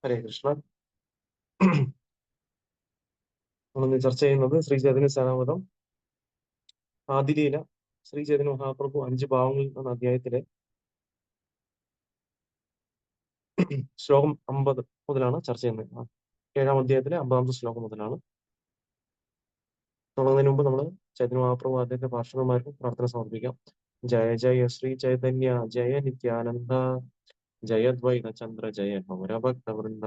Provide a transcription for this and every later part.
ഹരേ കൃഷ്ണ. നമ്മളിന്ന് ചർച്ച ചെയ്യുന്നത് ശ്രീ ചൈതന്യ സേനാമതം ആദിലീല ശ്രീ ചൈതന്യ മഹാപ്രഭു 5 ഭാവങ്ങളിൽ എന്ന അധ്യായത്തിലെ ശ്ലോകം 50 മുതലാണ് ചർച്ച ചെയ്യുന്നത്. 7-ാം അധ്യായത്തിലെ 50-ാമത്തെ ശ്ലോകം മുതലാണ്. തുടങ്ങുന്നതിന് മുമ്പ് നമ്മൾ ചൈതന്യ മഹാപ്രഭു അദ്ദേഹത്തെ പാർഷവന്മാർക്കും പ്രാർത്ഥന സമർപ്പിക്കാം. ജയ ജയ ശ്രീ ചൈതന്യ ജയ നിത്യാനന്ദ ജയ ദ്വൈത ചന്ദ്ര ജയ പൗരഭക്തവൃന്ദ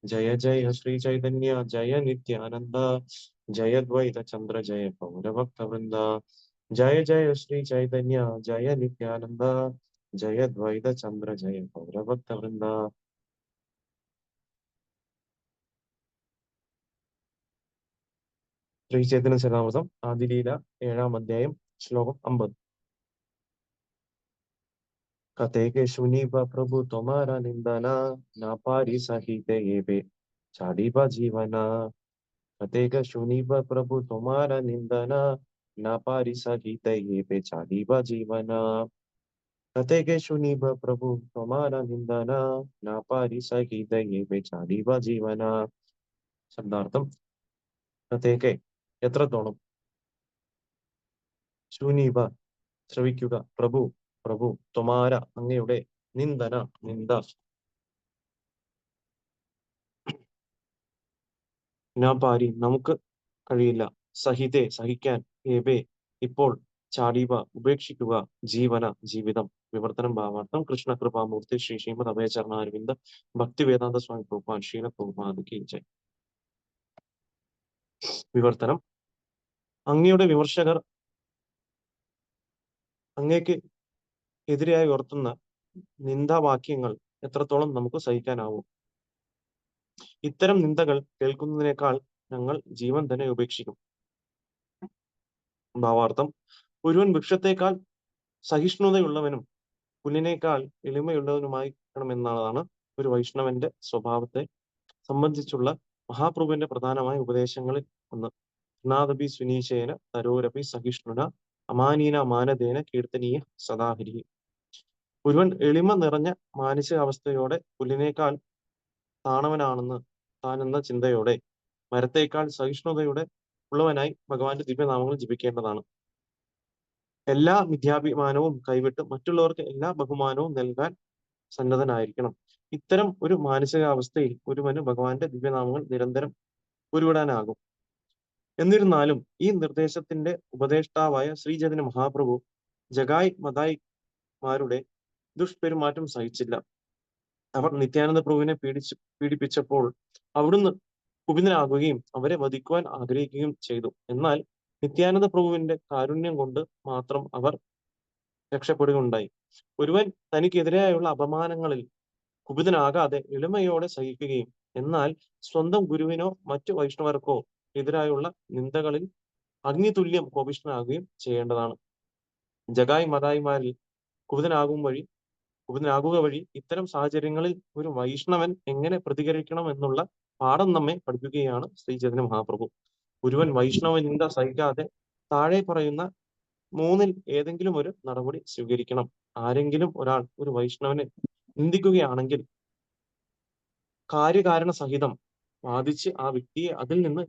ജയ ജയ ശ്രീ ചൈതന്യ ജയ നിത്യാനന്ദ ജയ ദ്വൈത ചന്ദ്ര ജയ പൗരഭക്തവൃന്ദ ജയ ജയ ശ്രീ ചൈതന്യ ജയ നിത്യാനന്ദ ജയ ദ്വൈത ചന്ദ്ര ജയ പൗരഭക്തവൃന്ദ. ശ്രീ ചൈതന്യ ചരിതാമൃതം ആദിലീല 7-ാം അധ്യായം ശ്ലോകം 50. कते सुनीब प्रभु तुम्हारा निंदना ना पारी सहित ये बे चाड़ीबा जीवना कते सुनीब प्रभु तुम्हारा निंदना ना पारी सहित ये बे चाड़ीबा जीवना कते सुनीब प्रभु तुम्हारा निंदना ना पारी सहित ये बे चाड़ीबा जीवना. ശബ്ദാർത്ഥം: കത്തേക്ക് എത്രത്തോളം, ശൂനീബ ശ്രവിക്കുക, പ്രഭു പ്രഭു, തൊമാര അങ്ങയുടെ, നിന്ദന നിന്ദ, നാപാരി നമുക്ക് കഴിയില്ല, സഹിതേ സഹിക്കാൻ, ഏബേ ഇപ്പോൾ, ചാടീബ ഉപേക്ഷിക്കുക, ജീവന ജീവിതം. വിവർത്തനം ഭാവാർത്ഥം: കൃഷ്ണ കൃപാമൂർത്തി ശ്രീ ശ്രീമദ് അഭയചരണാരവിന്ദ ഭക്തിവേദാന്ത സ്വാമി പ്രഭുപാദ് ശീല പ്രഭുപാദ് ജയ്. വിവർത്തനം: അങ്ങയുടെ വിമർശകർ അങ്ങേക്ക് എതിരെയായി ഉയർത്തുന്ന നിന്ദാവാക്യങ്ങൾ എത്രത്തോളം നമുക്ക് സഹിക്കാനാവും? ഇത്തരം നിന്ദകൾ കേൾക്കുന്നതിനേക്കാൾ ഞങ്ങൾ ജീവൻ തന്നെ ഉപേക്ഷിക്കും. ഭാവാർത്ഥം: ഒരുവൻ വൃക്ഷത്തെക്കാൾ സഹിഷ്ണുതയുള്ളവനും പുല്ലിനേക്കാൾ എളിമയുള്ളവനുമായിരിക്കണമെന്നതാണ് ഒരു വൈഷ്ണവന്റെ സ്വഭാവത്തെ സംബന്ധിച്ചുള്ള മഹാപ്രഭുവിന്റെ പ്രധാനമായ ഉപദേശങ്ങളിൽ ഒന്ന്. നാദപി സുനീശേന തരോരപി സഹിഷ്ണുന അമാനീന മാനദേന കീർത്തനീയ സദാഹരി. ഒരുവൻ എളിമ നിറഞ്ഞ മാനസികാവസ്ഥയോടെ പുല്ലിനേക്കാൾ താണവനാണെന്ന് താനെന്ന ചിന്തയോടെ മരത്തേക്കാൾ സഹിഷ്ണുതയുടെ ഉള്ളവനായി ഭഗവാന്റെ ദിവ്യനാമങ്ങൾ ജപിക്കേണ്ടതാണ്. എല്ലാ മിഥ്യാഭിമാനവും കൈവിട്ട് മറ്റുള്ളവർക്ക് എല്ലാ ബഹുമാനവും നൽകാൻ സന്നദ്ധനായിരിക്കണം. ഇത്തരം ഒരു മാനസികാവസ്ഥയിൽ ഒരുവന് ഭഗവാന്റെ ദിവ്യനാമങ്ങൾ നിരന്തരം ഉരുവിടാനാകും. എന്നിരുന്നാലും ഈ നിർദ്ദേശത്തിന്റെ ഉപദേഷ്ടാവായ ശ്രീചൈതന്യ മഹാപ്രഭു ജഗായ് മതായിമാരുടെ ദുഷ്പെരുമാറ്റം സഹിച്ചില്ല. അവർ നിത്യാനന്ദ പ്രഭുവിനെ പീഡിപ്പിച്ചപ്പോൾ അവിടുന്ന് കുപിതനാകുകയും അവരെ വധിക്കുവാൻ ആഗ്രഹിക്കുകയും ചെയ്തു. എന്നാൽ നിത്യാനന്ദ പ്രഭുവിന്റെ കാരുണ്യം കൊണ്ട് മാത്രം അവർ രക്ഷപ്പെടുകയുണ്ടായി. ഒരുവൻ തനിക്കെതിരെയായുള്ള അപമാനങ്ങളിൽ കുപിതനാകാതെ എളിമയോടെ സഹിക്കുകയും എന്നാൽ സ്വന്തം ഗുരുവിനോ മറ്റു വൈഷ്ണവർക്കോ എതിരായുള്ള നിന്ദകളിൽ അഗ്നിതുല്യം കോപിഷ്ഠനാകുകയും ചെയ്യേണ്ടതാണ്. ജഗായ് മതായിമാരിൽ കുപിതനാകുക വഴി ഇത്തരം സാഹചര്യങ്ങളിൽ ഒരു വൈഷ്ണവൻ എങ്ങനെ പ്രതികരിക്കണം എന്നുള്ള പാഠം നമ്മെ പഠിപ്പിക്കുകയാണ് ശ്രീ ചൈതന്യ മഹാപ്രഭു. ഒരുവൻ വൈഷ്ണവ നിന്ദ സഹിക്കാതെ താഴെ പറയുന്ന 3-ൽ ഏതെങ്കിലും ഒരു നടപടി സ്വീകരിക്കണം. ആരെങ്കിലും ഒരാൾ ഒരു വൈഷ്ണവനെ നിന്ദിക്കുകയാണെങ്കിൽ കാര്യകാരണ സഹിതം വാദിച്ച് ആ വ്യക്തിയെ അതിൽ നിന്ന്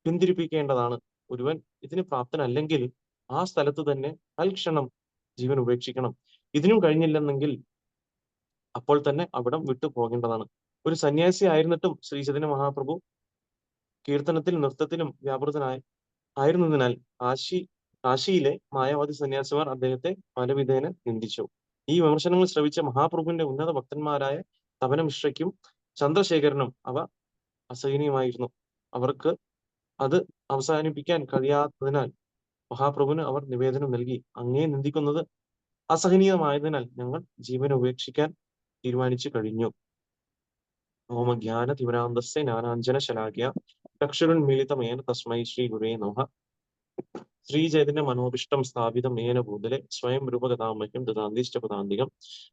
പിന്തിരിപ്പിക്കേണ്ടതാണ്. ഒരുവൻ ഇതിന് പ്രാപ്തനല്ലെങ്കിൽ ആ സ്ഥലത്ത് തന്നെ തൽക്ഷണം ജീവൻ ഉപേക്ഷിക്കണം. ഇതിനും കഴിഞ്ഞില്ലെന്നെങ്കിൽ അപ്പോൾ തന്നെ അവിടം വിട്ടു പോകേണ്ടതാണ്. ഒരു സന്യാസി ആയിരുന്നിട്ടും ശ്രീ ചൈതന്യ മഹാപ്രഭു കീർത്തനത്തിലും നൃത്തത്തിലും ആയിരുന്നതിനാൽ കാശിയിലെ മായാവാദി സന്യാസിമാർ അദ്ദേഹത്തെ പലവിധേന നിന്ദിച്ചു. ഈ വിമർശനങ്ങൾ ശ്രവിച്ച മഹാപ്രഭുവിന്റെ ഉന്നത ഭക്തന്മാരായ തപന മിശ്രയ്ക്കും ചന്ദ്രശേഖരനും അവ അസഹനീയമായിരുന്നു. അവർക്ക് അത് അവസാനിപ്പിക്കാൻ കഴിയാത്തതിനാൽ മഹാപ്രഭുവിന് അവർ നിവേദനം നൽകി. അങ്ങയെ നിന്ദിക്കുന്നത് അസഹനീയമായതിനാൽ ഞങ്ങൾ ജീവൻ ഉപേക്ഷിക്കാൻ തീരുമാനിച്ചു കഴിഞ്ഞു. ഓമജ്ഞാന തിമിരാന്തസ്യ ജ്ഞാനാഞ്ജന ശലാഖ്യ ചക്ഷുരുന്മീലിതമേന തസ്മൈ ശ്രീ ഗുരേ നമഃ. ശ്രീ ചൈതന്യ മനോഭിഷ്ടം സ്ഥാപിതം ഏന ഭൂതലെ സ്വയം രൂപഗതാമഹ്യം ദദാന്തിഷ്ടപദാന്തികം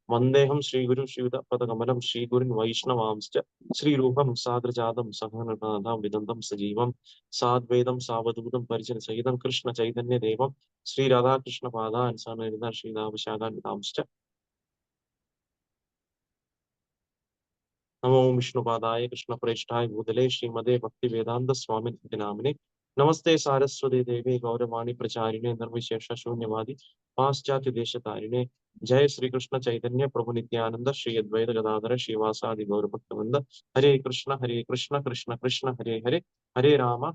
വന്ദേഹം ശ്രീഗുരു ശ്രീയുതപദകമലം ശ്രീഗുരുൻ വൈഷ്ണവാംശ്ച ശ്രീരൂപം സാദ്രജാതം സഹനതാം വിദന്തം സജീവം സാദ്വേദം സാവധൂതം പരിചന സഹിതം കൃഷ്ണ ചൈതന്യ ദേവം ശ്രീ രാധാകൃഷ്ണ പാദാൻ സഹനരിത ശ്രീനാമശാഖാൻവിതാംശ്ച. നമോ വിഷ്ണുപാദായ കൃഷ്ണപ്രേഷ്ഠായ ഭൂതലേ ശ്രീമതേ ഭക്തി വേദാന്ത സ്വാമി നാമിനെ നമസ്തേ സാരസ്വതി ദേവി ഗൗരവാണി പ്രചാരിണെ നിർവിശേഷ ശൂന്യവാദി പാശ്ചാത്യ ദേശതാരിണെ ജയ ശ്രീകൃഷ്ണ ചൈതന്യ പ്രഭു നിത്യാനന്ദ ശ്രീ അദ്വൈത ഗദാധര ശ്രീവാസാദി ഗൗരഭക്തവൃന്ദ ഹരേ കൃഷ്ണ കൃഷ്ണ കൃഷ്ണ ഹരേ ഹരേ ഹരേ രാമ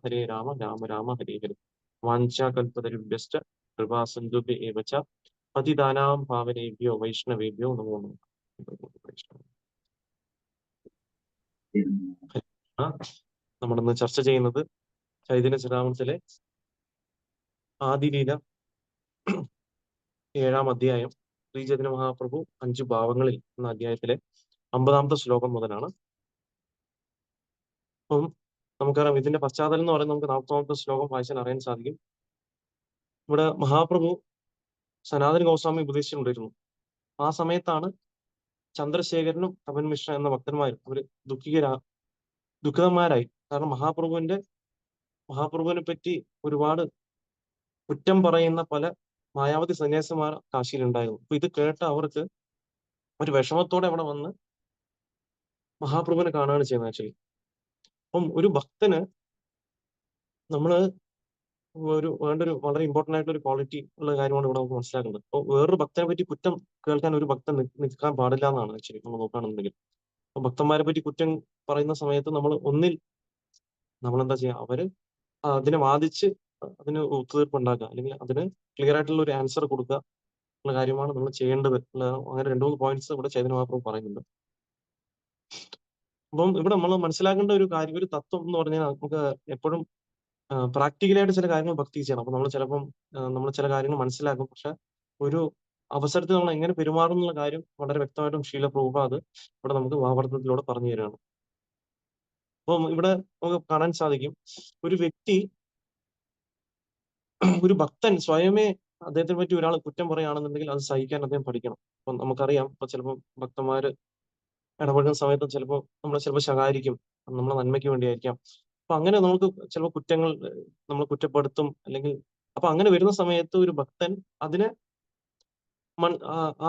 രാമ രാമ ഹരേ ഹരേ വാഞ്ചാകൽപതരുഭ്യശ്ച കൃപാസിന്ധുഭ്യ ഏവ ച പതിതാനാം പാവനേഭ്യോ വൈഷ്ണവേഭ്യോ നമോ നമഃ. നമ്മളിന്ന് ചർച്ച ചെയ്യുന്നത് ചൈതന്യ ചരിതാമൃതത്തിലെ ആദിലീല 7-ാം അധ്യായം ശ്രീചൈതന്യ മഹാപ്രഭു 5 ഭാവങ്ങളിൽ എന്ന അധ്യായത്തിലെ 50-ാമത്തെ ശ്ലോകം മുതലാണ്. അപ്പം നമുക്കറിയാം ഇതിന്റെ പശ്ചാത്തലം എന്ന് പറയുന്നത് നമുക്ക് 40-ാമത്തെ ശ്ലോകം വായിച്ചാൽ അറിയാൻ സാധിക്കും. ഇവിടെ മഹാപ്രഭു സനാതന ഗോസ്വാമി ഉപദേശിച്ചുകൊണ്ടിരുന്നു. ആ സമയത്താണ് ചന്ദ്രശേഖരനും തപൻ മിശ്ര എന്ന ഭക്തന്മാരും അവര് ദുഃഖിതന്മാരായി. കാരണം മഹാപ്രഭുവിനെ പറ്റി ഒരുപാട് കുറ്റം പറയുന്ന പല മായാവതി സന്യാസിമാർ കാശിയിലുണ്ടായിരുന്നു. അപ്പൊ ഇത് കേട്ട് അവർക്ക് ഒരു വിഷമത്തോടെ അവിടെ വന്ന് മഹാപ്രഭുവിനെ കാണുകയാണ് ചെയ്യുന്നത് ആക്ച്വലി. അപ്പം ഒരു ഭക്തന് നമ്മള് വേണ്ടൊരു വളരെ ഇമ്പോർട്ടന്റ് ആയിട്ടുള്ള ഒരു ക്വാളിറ്റി ഉള്ള കാര്യമാണ് ഇവിടെ നമുക്ക് മനസ്സിലാക്കുന്നത്. അപ്പോൾ വേറൊരു ഭക്തനെ പറ്റി കുറ്റം കേൾക്കാൻ ഒരു ഭക്തൻ നിൽക്കാൻ പാടില്ല എന്നാണ് ആക്ച്വലി നമ്മൾ നോക്കുകയാണെന്നുണ്ടെങ്കിൽ. അപ്പൊ ഭക്തന്മാരെ പറ്റി കുറ്റം പറയുന്ന സമയത്ത് നമ്മൾ എന്താ ചെയ്യുക, അവര് അതിനെ വാദിച്ച് അതിന് ഒത്തുതീർപ്പ് ഉണ്ടാക്കുക, അല്ലെങ്കിൽ അതിന് ക്ലിയർ ആയിട്ടുള്ള ഒരു ആൻസർ കൊടുക്കുക ഉള്ള കാര്യമാണ് നമ്മൾ ചെയ്യേണ്ടത്. അങ്ങനെ 2-3 പോയിന്റ്സ് ഇവിടെ ചൈതന്യ മഹാപ്രഭു പറയുന്നുണ്ട്. അപ്പം ഇവിടെ നമ്മൾ മനസ്സിലാക്കേണ്ട ഒരു കാര്യം, ഒരു തത്വം എന്ന് പറഞ്ഞാൽ നമുക്ക് എപ്പോഴും പ്രാക്ടിക്കലായിട്ട് ചില കാര്യങ്ങൾ ഭക്തി ചെയ്യണം. അപ്പൊ നമ്മൾ ചില കാര്യങ്ങൾ മനസ്സിലാക്കും, പക്ഷെ ഒരു അവസരത്തിൽ നമ്മൾ എങ്ങനെ പെരുമാറും എന്നുള്ള കാര്യം വളരെ വ്യക്തമായിട്ടും ശീല പ്രഭുപാദ് ഇവിടെ നമുക്ക് ഭാവാർത്ഥത്തിലൂടെ പറഞ്ഞു തരികയാണ്. അപ്പം ഇവിടെ നമുക്ക് കാണാൻ സാധിക്കും, ഒരു ഭക്തൻ സ്വയമേ അദ്ദേഹത്തിനെ പറ്റി ഒരാൾ കുറ്റം പറയുകയാണെന്നുണ്ടെങ്കിൽ അത് സഹിക്കാൻ അദ്ദേഹം പഠിക്കണം. അപ്പം നമുക്കറിയാം, ഇപ്പൊ ചിലപ്പോൾ ഭക്തന്മാര് ഇടപെടുന്ന സമയത്ത് ചിലപ്പോൾ നമ്മളെ ശകാരിക്കും, നമ്മളെ നന്മയ്ക്ക് വേണ്ടിയായിരിക്കാം. അപ്പൊ അങ്ങനെ നമുക്ക് ചിലപ്പോൾ കുറ്റങ്ങൾ നമ്മൾ കുറ്റപ്പെടുത്തും, അല്ലെങ്കിൽ അപ്പൊ അങ്ങനെ വരുന്ന സമയത്ത് ഒരു ഭക്തൻ അതിനെ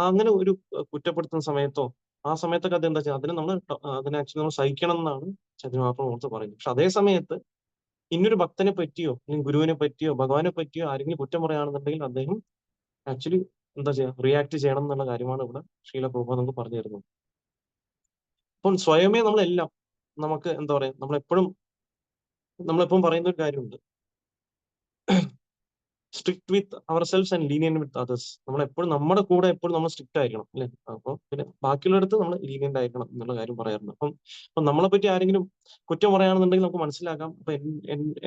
അങ്ങനെ ഒരു കുറ്റപ്പെടുത്തുന്ന സമയത്തോ ആ സമയത്തൊക്കെ അത് എന്താ ചെയ്യുക, അതിനെ ആക്ച്വലി നമ്മൾ സഹിക്കണം എന്നാണ് ചൈതന്യ മഹാപ്രഭു പറയുന്നത്. പക്ഷെ അതേ സമയത്ത് ഇന്നൊരു ഭക്തനെ പറ്റിയോ അല്ലെങ്കിൽ ഗുരുവിനെ പറ്റിയോ ഭഗവാനെ പറ്റിയോ ആരെങ്കിലും കുറ്റം പറയുകയാണെന്നുണ്ടെങ്കിൽ അദ്ദേഹം ആക്ച്വലി എന്താ ചെയ്യുക, റിയാക്ട് ചെയ്യണം എന്നുള്ള കാര്യമാണ് ഇവിടെ ശ്രീല പ്രഭുപാദ് നമുക്ക് പറഞ്ഞു തരുന്നത്. അപ്പം സ്വയമേ നമ്മളെല്ലാം നമുക്ക് എന്താ പറയാ, നമ്മളെപ്പോഴും പറയുന്ന ഒരു കാര്യമുണ്ട്, strict with our selves and lenient with others. നമ്മളെപ്പോഴും നമ്മുടെ കൂടെ എപ്പോഴും നമ്മൾ സ്ട്രിക്റ്റ് ആയിരിക്കണം, അല്ലെ? അപ്പോൾ പിന്നെ ബാക്കിയുള്ളിടത്ത് നമ്മൾ ലീനിയന്റ് ആയിരിക്കണം എന്നുള്ള കാര്യം പറയാറുണ്ട്. അപ്പം നമ്മളെ പറ്റി ആരെങ്കിലും കുറ്റം പറയുകയാണെന്നുണ്ടെങ്കിൽ നമുക്ക് മനസ്സിലാക്കാം, അപ്പൊ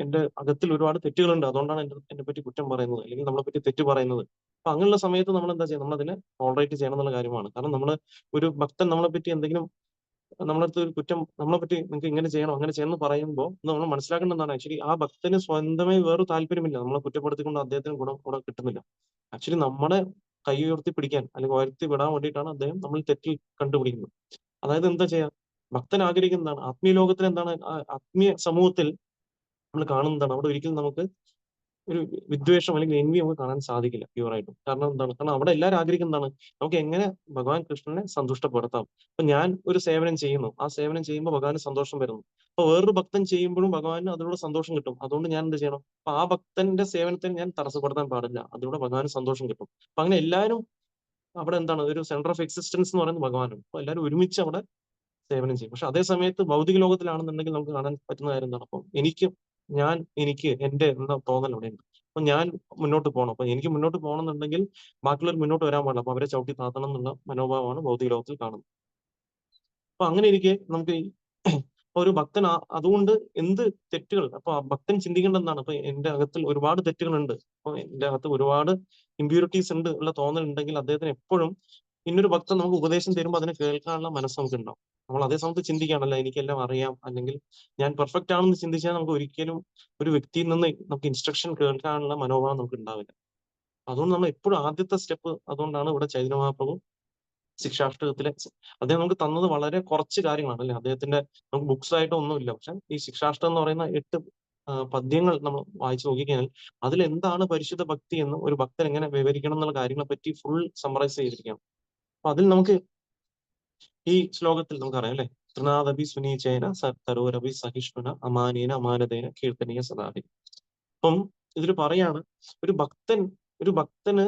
എന്റെ അകത്തിൽ ഒരുപാട് തെറ്റുകളുണ്ട്, അതുകൊണ്ടാണ് എന്നെ പറ്റി കുറ്റം പറയുന്നത്, അല്ലെങ്കിൽ നമ്മളെ പറ്റി തെറ്റ് പറയുന്നത്. അപ്പൊ അങ്ങനെയുള്ള സമയത്ത് നമ്മൾ എന്താ ചെയ്യുക, നമ്മളതിനെ ടോളറേറ്റ് ചെയ്യണം എന്നുള്ള കാര്യമാണ്. കാരണം ഒരു ഭക്തൻ നമ്മളെ പറ്റി എന്തെങ്കിലും നമ്മളടുത്ത് ഒരു കുറ്റം, നമ്മളെ പറ്റി നിങ്ങൾക്ക് ഇങ്ങനെ ചെയ്യണം അങ്ങനെ ചെയ്യണം എന്ന് പറയുമ്പോൾ നമ്മൾ മനസ്സിലാക്കേണ്ടതാണ്, ആക്ച്വലി ആ ഭക്തന് സ്വന്തമായി വേറെ താല്പര്യമില്ല, നമ്മളെ കുറ്റപ്പെടുത്തിക്കൊണ്ട് അദ്ദേഹത്തിന് ഗുണം കൂടെ കിട്ടുന്നില്ല. ആക്ച്വലി നമ്മളെ കൈ ഉയർത്തി പിടിക്കാൻ അല്ലെങ്കിൽ ഉയർത്തി വിടാൻ വേണ്ടിയിട്ടാണ് അദ്ദേഹം നമ്മൾ തെറ്റിൽ കണ്ടുപിടിക്കുന്നത്. അതായത് എന്താ ചെയ്യാ, ഭക്തൻ ആഗ്രഹിക്കുന്നതാണ് ആത്മീയ ലോകത്തിൽ എന്താണ്, ആത്മീയ സമൂഹത്തിൽ നമ്മൾ കാണുന്നതാണ്, അവിടെ ഒരിക്കലും നമുക്ക് ഒരു വിദ്വേഷം അല്ലെങ്കിൽ envy നമുക്ക് കാണാൻ സാധിക്കില്ല പ്യുവറായിട്ടും. കാരണം എന്താണ്, കാരണം അവിടെ എല്ലാവരും ആഗ്രഹിക്കുന്നതാണ് നമുക്ക് എങ്ങനെ ഭഗവാൻ കൃഷ്ണനെ സന്തുഷ്ടപ്പെടുത്താം. അപ്പൊ ഞാൻ ഒരു സേവനം ചെയ്യുന്നു, ആ സേവനം ചെയ്യുമ്പോൾ ഭഗവാന് സന്തോഷം വരുന്നു. അപ്പൊ വേറൊരു ഭക്തൻ ചെയ്യുമ്പോഴും ഭഗവാന് അതിലൂടെ സന്തോഷം കിട്ടും. അതുകൊണ്ട് ഞാൻ എന്ത് ചെയ്യണം, അപ്പൊ ആ ഭക്തന്റെ സേവനത്തിന് ഞാൻ തടസ്സപ്പെടുത്താൻ പാടില്ല, അതിലൂടെ ഭഗവാന് സന്തോഷം കിട്ടും. അപ്പൊ അങ്ങനെ എല്ലാവരും അവിടെ എന്താണ്, ഒരു സെന്റർ ഓഫ് എക്സിസ്റ്റൻസ് എന്ന് പറയുന്നത് ഭഗവാനാണ്. അപ്പൊ എല്ലാവരും ഒരുമിച്ച് അവിടെ സേവനം ചെയ്യും. പക്ഷെ അതേ സമയത്ത് ഭൗതിക ലോകത്തിലാണെന്നുണ്ടെങ്കിൽ നമുക്ക് കാണാൻ പറ്റുന്ന കാര്യം എന്താണ്, അപ്പം എനിക്ക് എന്റെ എന്ന തോന്നൽ അവിടെയുണ്ട്. അപ്പൊ ഞാൻ മുന്നോട്ട് പോകണം, അപ്പൊ എനിക്ക് മുന്നോട്ട് പോകണം എന്നുണ്ടെങ്കിൽ ബാക്കിയുള്ളവർ മുന്നോട്ട് വരാൻ പാടില്ല, അപ്പൊ അവരെ ചവിട്ടി താത്തണം എന്നുള്ള മനോഭാവമാണ് ഭൗതിക ലോകത്തിൽ കാണുന്നത്. അപ്പൊ അങ്ങനെ ഇരിക്കെ നമുക്ക് ഒരു ഭക്തൻ അതുകൊണ്ട് എന്ത് തെറ്റുകൾ, അപ്പൊ ആ ഭക്തൻ ചിന്തിക്കേണ്ട എന്താണ്, അപ്പൊ എന്റെ അകത്തിൽ ഒരുപാട് തെറ്റുകളുണ്ട്, അപ്പൊ എന്റെ അകത്ത് ഒരുപാട് ഇമ്പ്യൂരിറ്റീസ് ഉണ്ട് ഉള്ള തോന്നൽ ഉണ്ടെങ്കിൽ അദ്ദേഹത്തിന് എപ്പോഴും ഇന്നൊരു ഭക്തൻ നമുക്ക് ഉപദേശം തരുമ്പോൾ അതിനെ കേൾക്കാനുള്ള മനസ്സ് നമുക്ക് ഉണ്ടാവും. നമ്മൾ അതേ സമയത്ത് ചിന്തിക്കുകയാണല്ലോ എനിക്കെല്ലാം അറിയാം, അല്ലെങ്കിൽ ഞാൻ പെർഫെക്റ്റ് ആണെന്ന് ചിന്തിച്ചാൽ നമുക്ക് ഒരിക്കലും ഒരു വ്യക്തിയിൽ നിന്ന് നമുക്ക് ഇൻസ്ട്രക്ഷൻ കേൾക്കാനുള്ള മനോഭാവം നമുക്ക് ഉണ്ടാവില്ല. അതുകൊണ്ട് നമ്മൾ എപ്പോഴും ആദ്യത്തെ സ്റ്റെപ്പ്, അതുകൊണ്ടാണ് ഇവിടെ ചൈതന്യ മഹാപ്രഭു ശിക്ഷാഷ്ടകത്തിലെ അദ്ദേഹം നമുക്ക് തന്നത് വളരെ കുറച്ച് കാര്യങ്ങളാണ്, അല്ലെ? അദ്ദേഹത്തിന്റെ നമുക്ക് ബുക്സ് ആയിട്ട് ഒന്നുമില്ല, പക്ഷെ ഈ ശിക്ഷാഷ്ടകം എന്ന് പറയുന്ന 8 പദ്യങ്ങൾ നമ്മൾ വായിച്ചു നോക്കിക്കഴിഞ്ഞാൽ അതിൽ എന്താണ് പരിശുദ്ധ ഭക്തി എന്ന് ഒരു ഭക്തൻ എങ്ങനെ വിവരിക്കണം എന്നുള്ള കാര്യങ്ങളെ പറ്റി ഫുൾ സമ്മറൈസ് ചെയ്തിരിക്കുകയാണ്. അപ്പൊ അതിൽ നമുക്ക് ഈ ശ്ലോകത്തിൽ നമുക്കറിയാം, അല്ലെ, തൃണാദപി സുനീചേന തരോരപി സഹിഷ്ണുന അമാനേന അമാനതേന കീർത്തനീയ സദാഹി. അപ്പം ഇതിൽ പറയാണ് ഒരു ഭക്തന്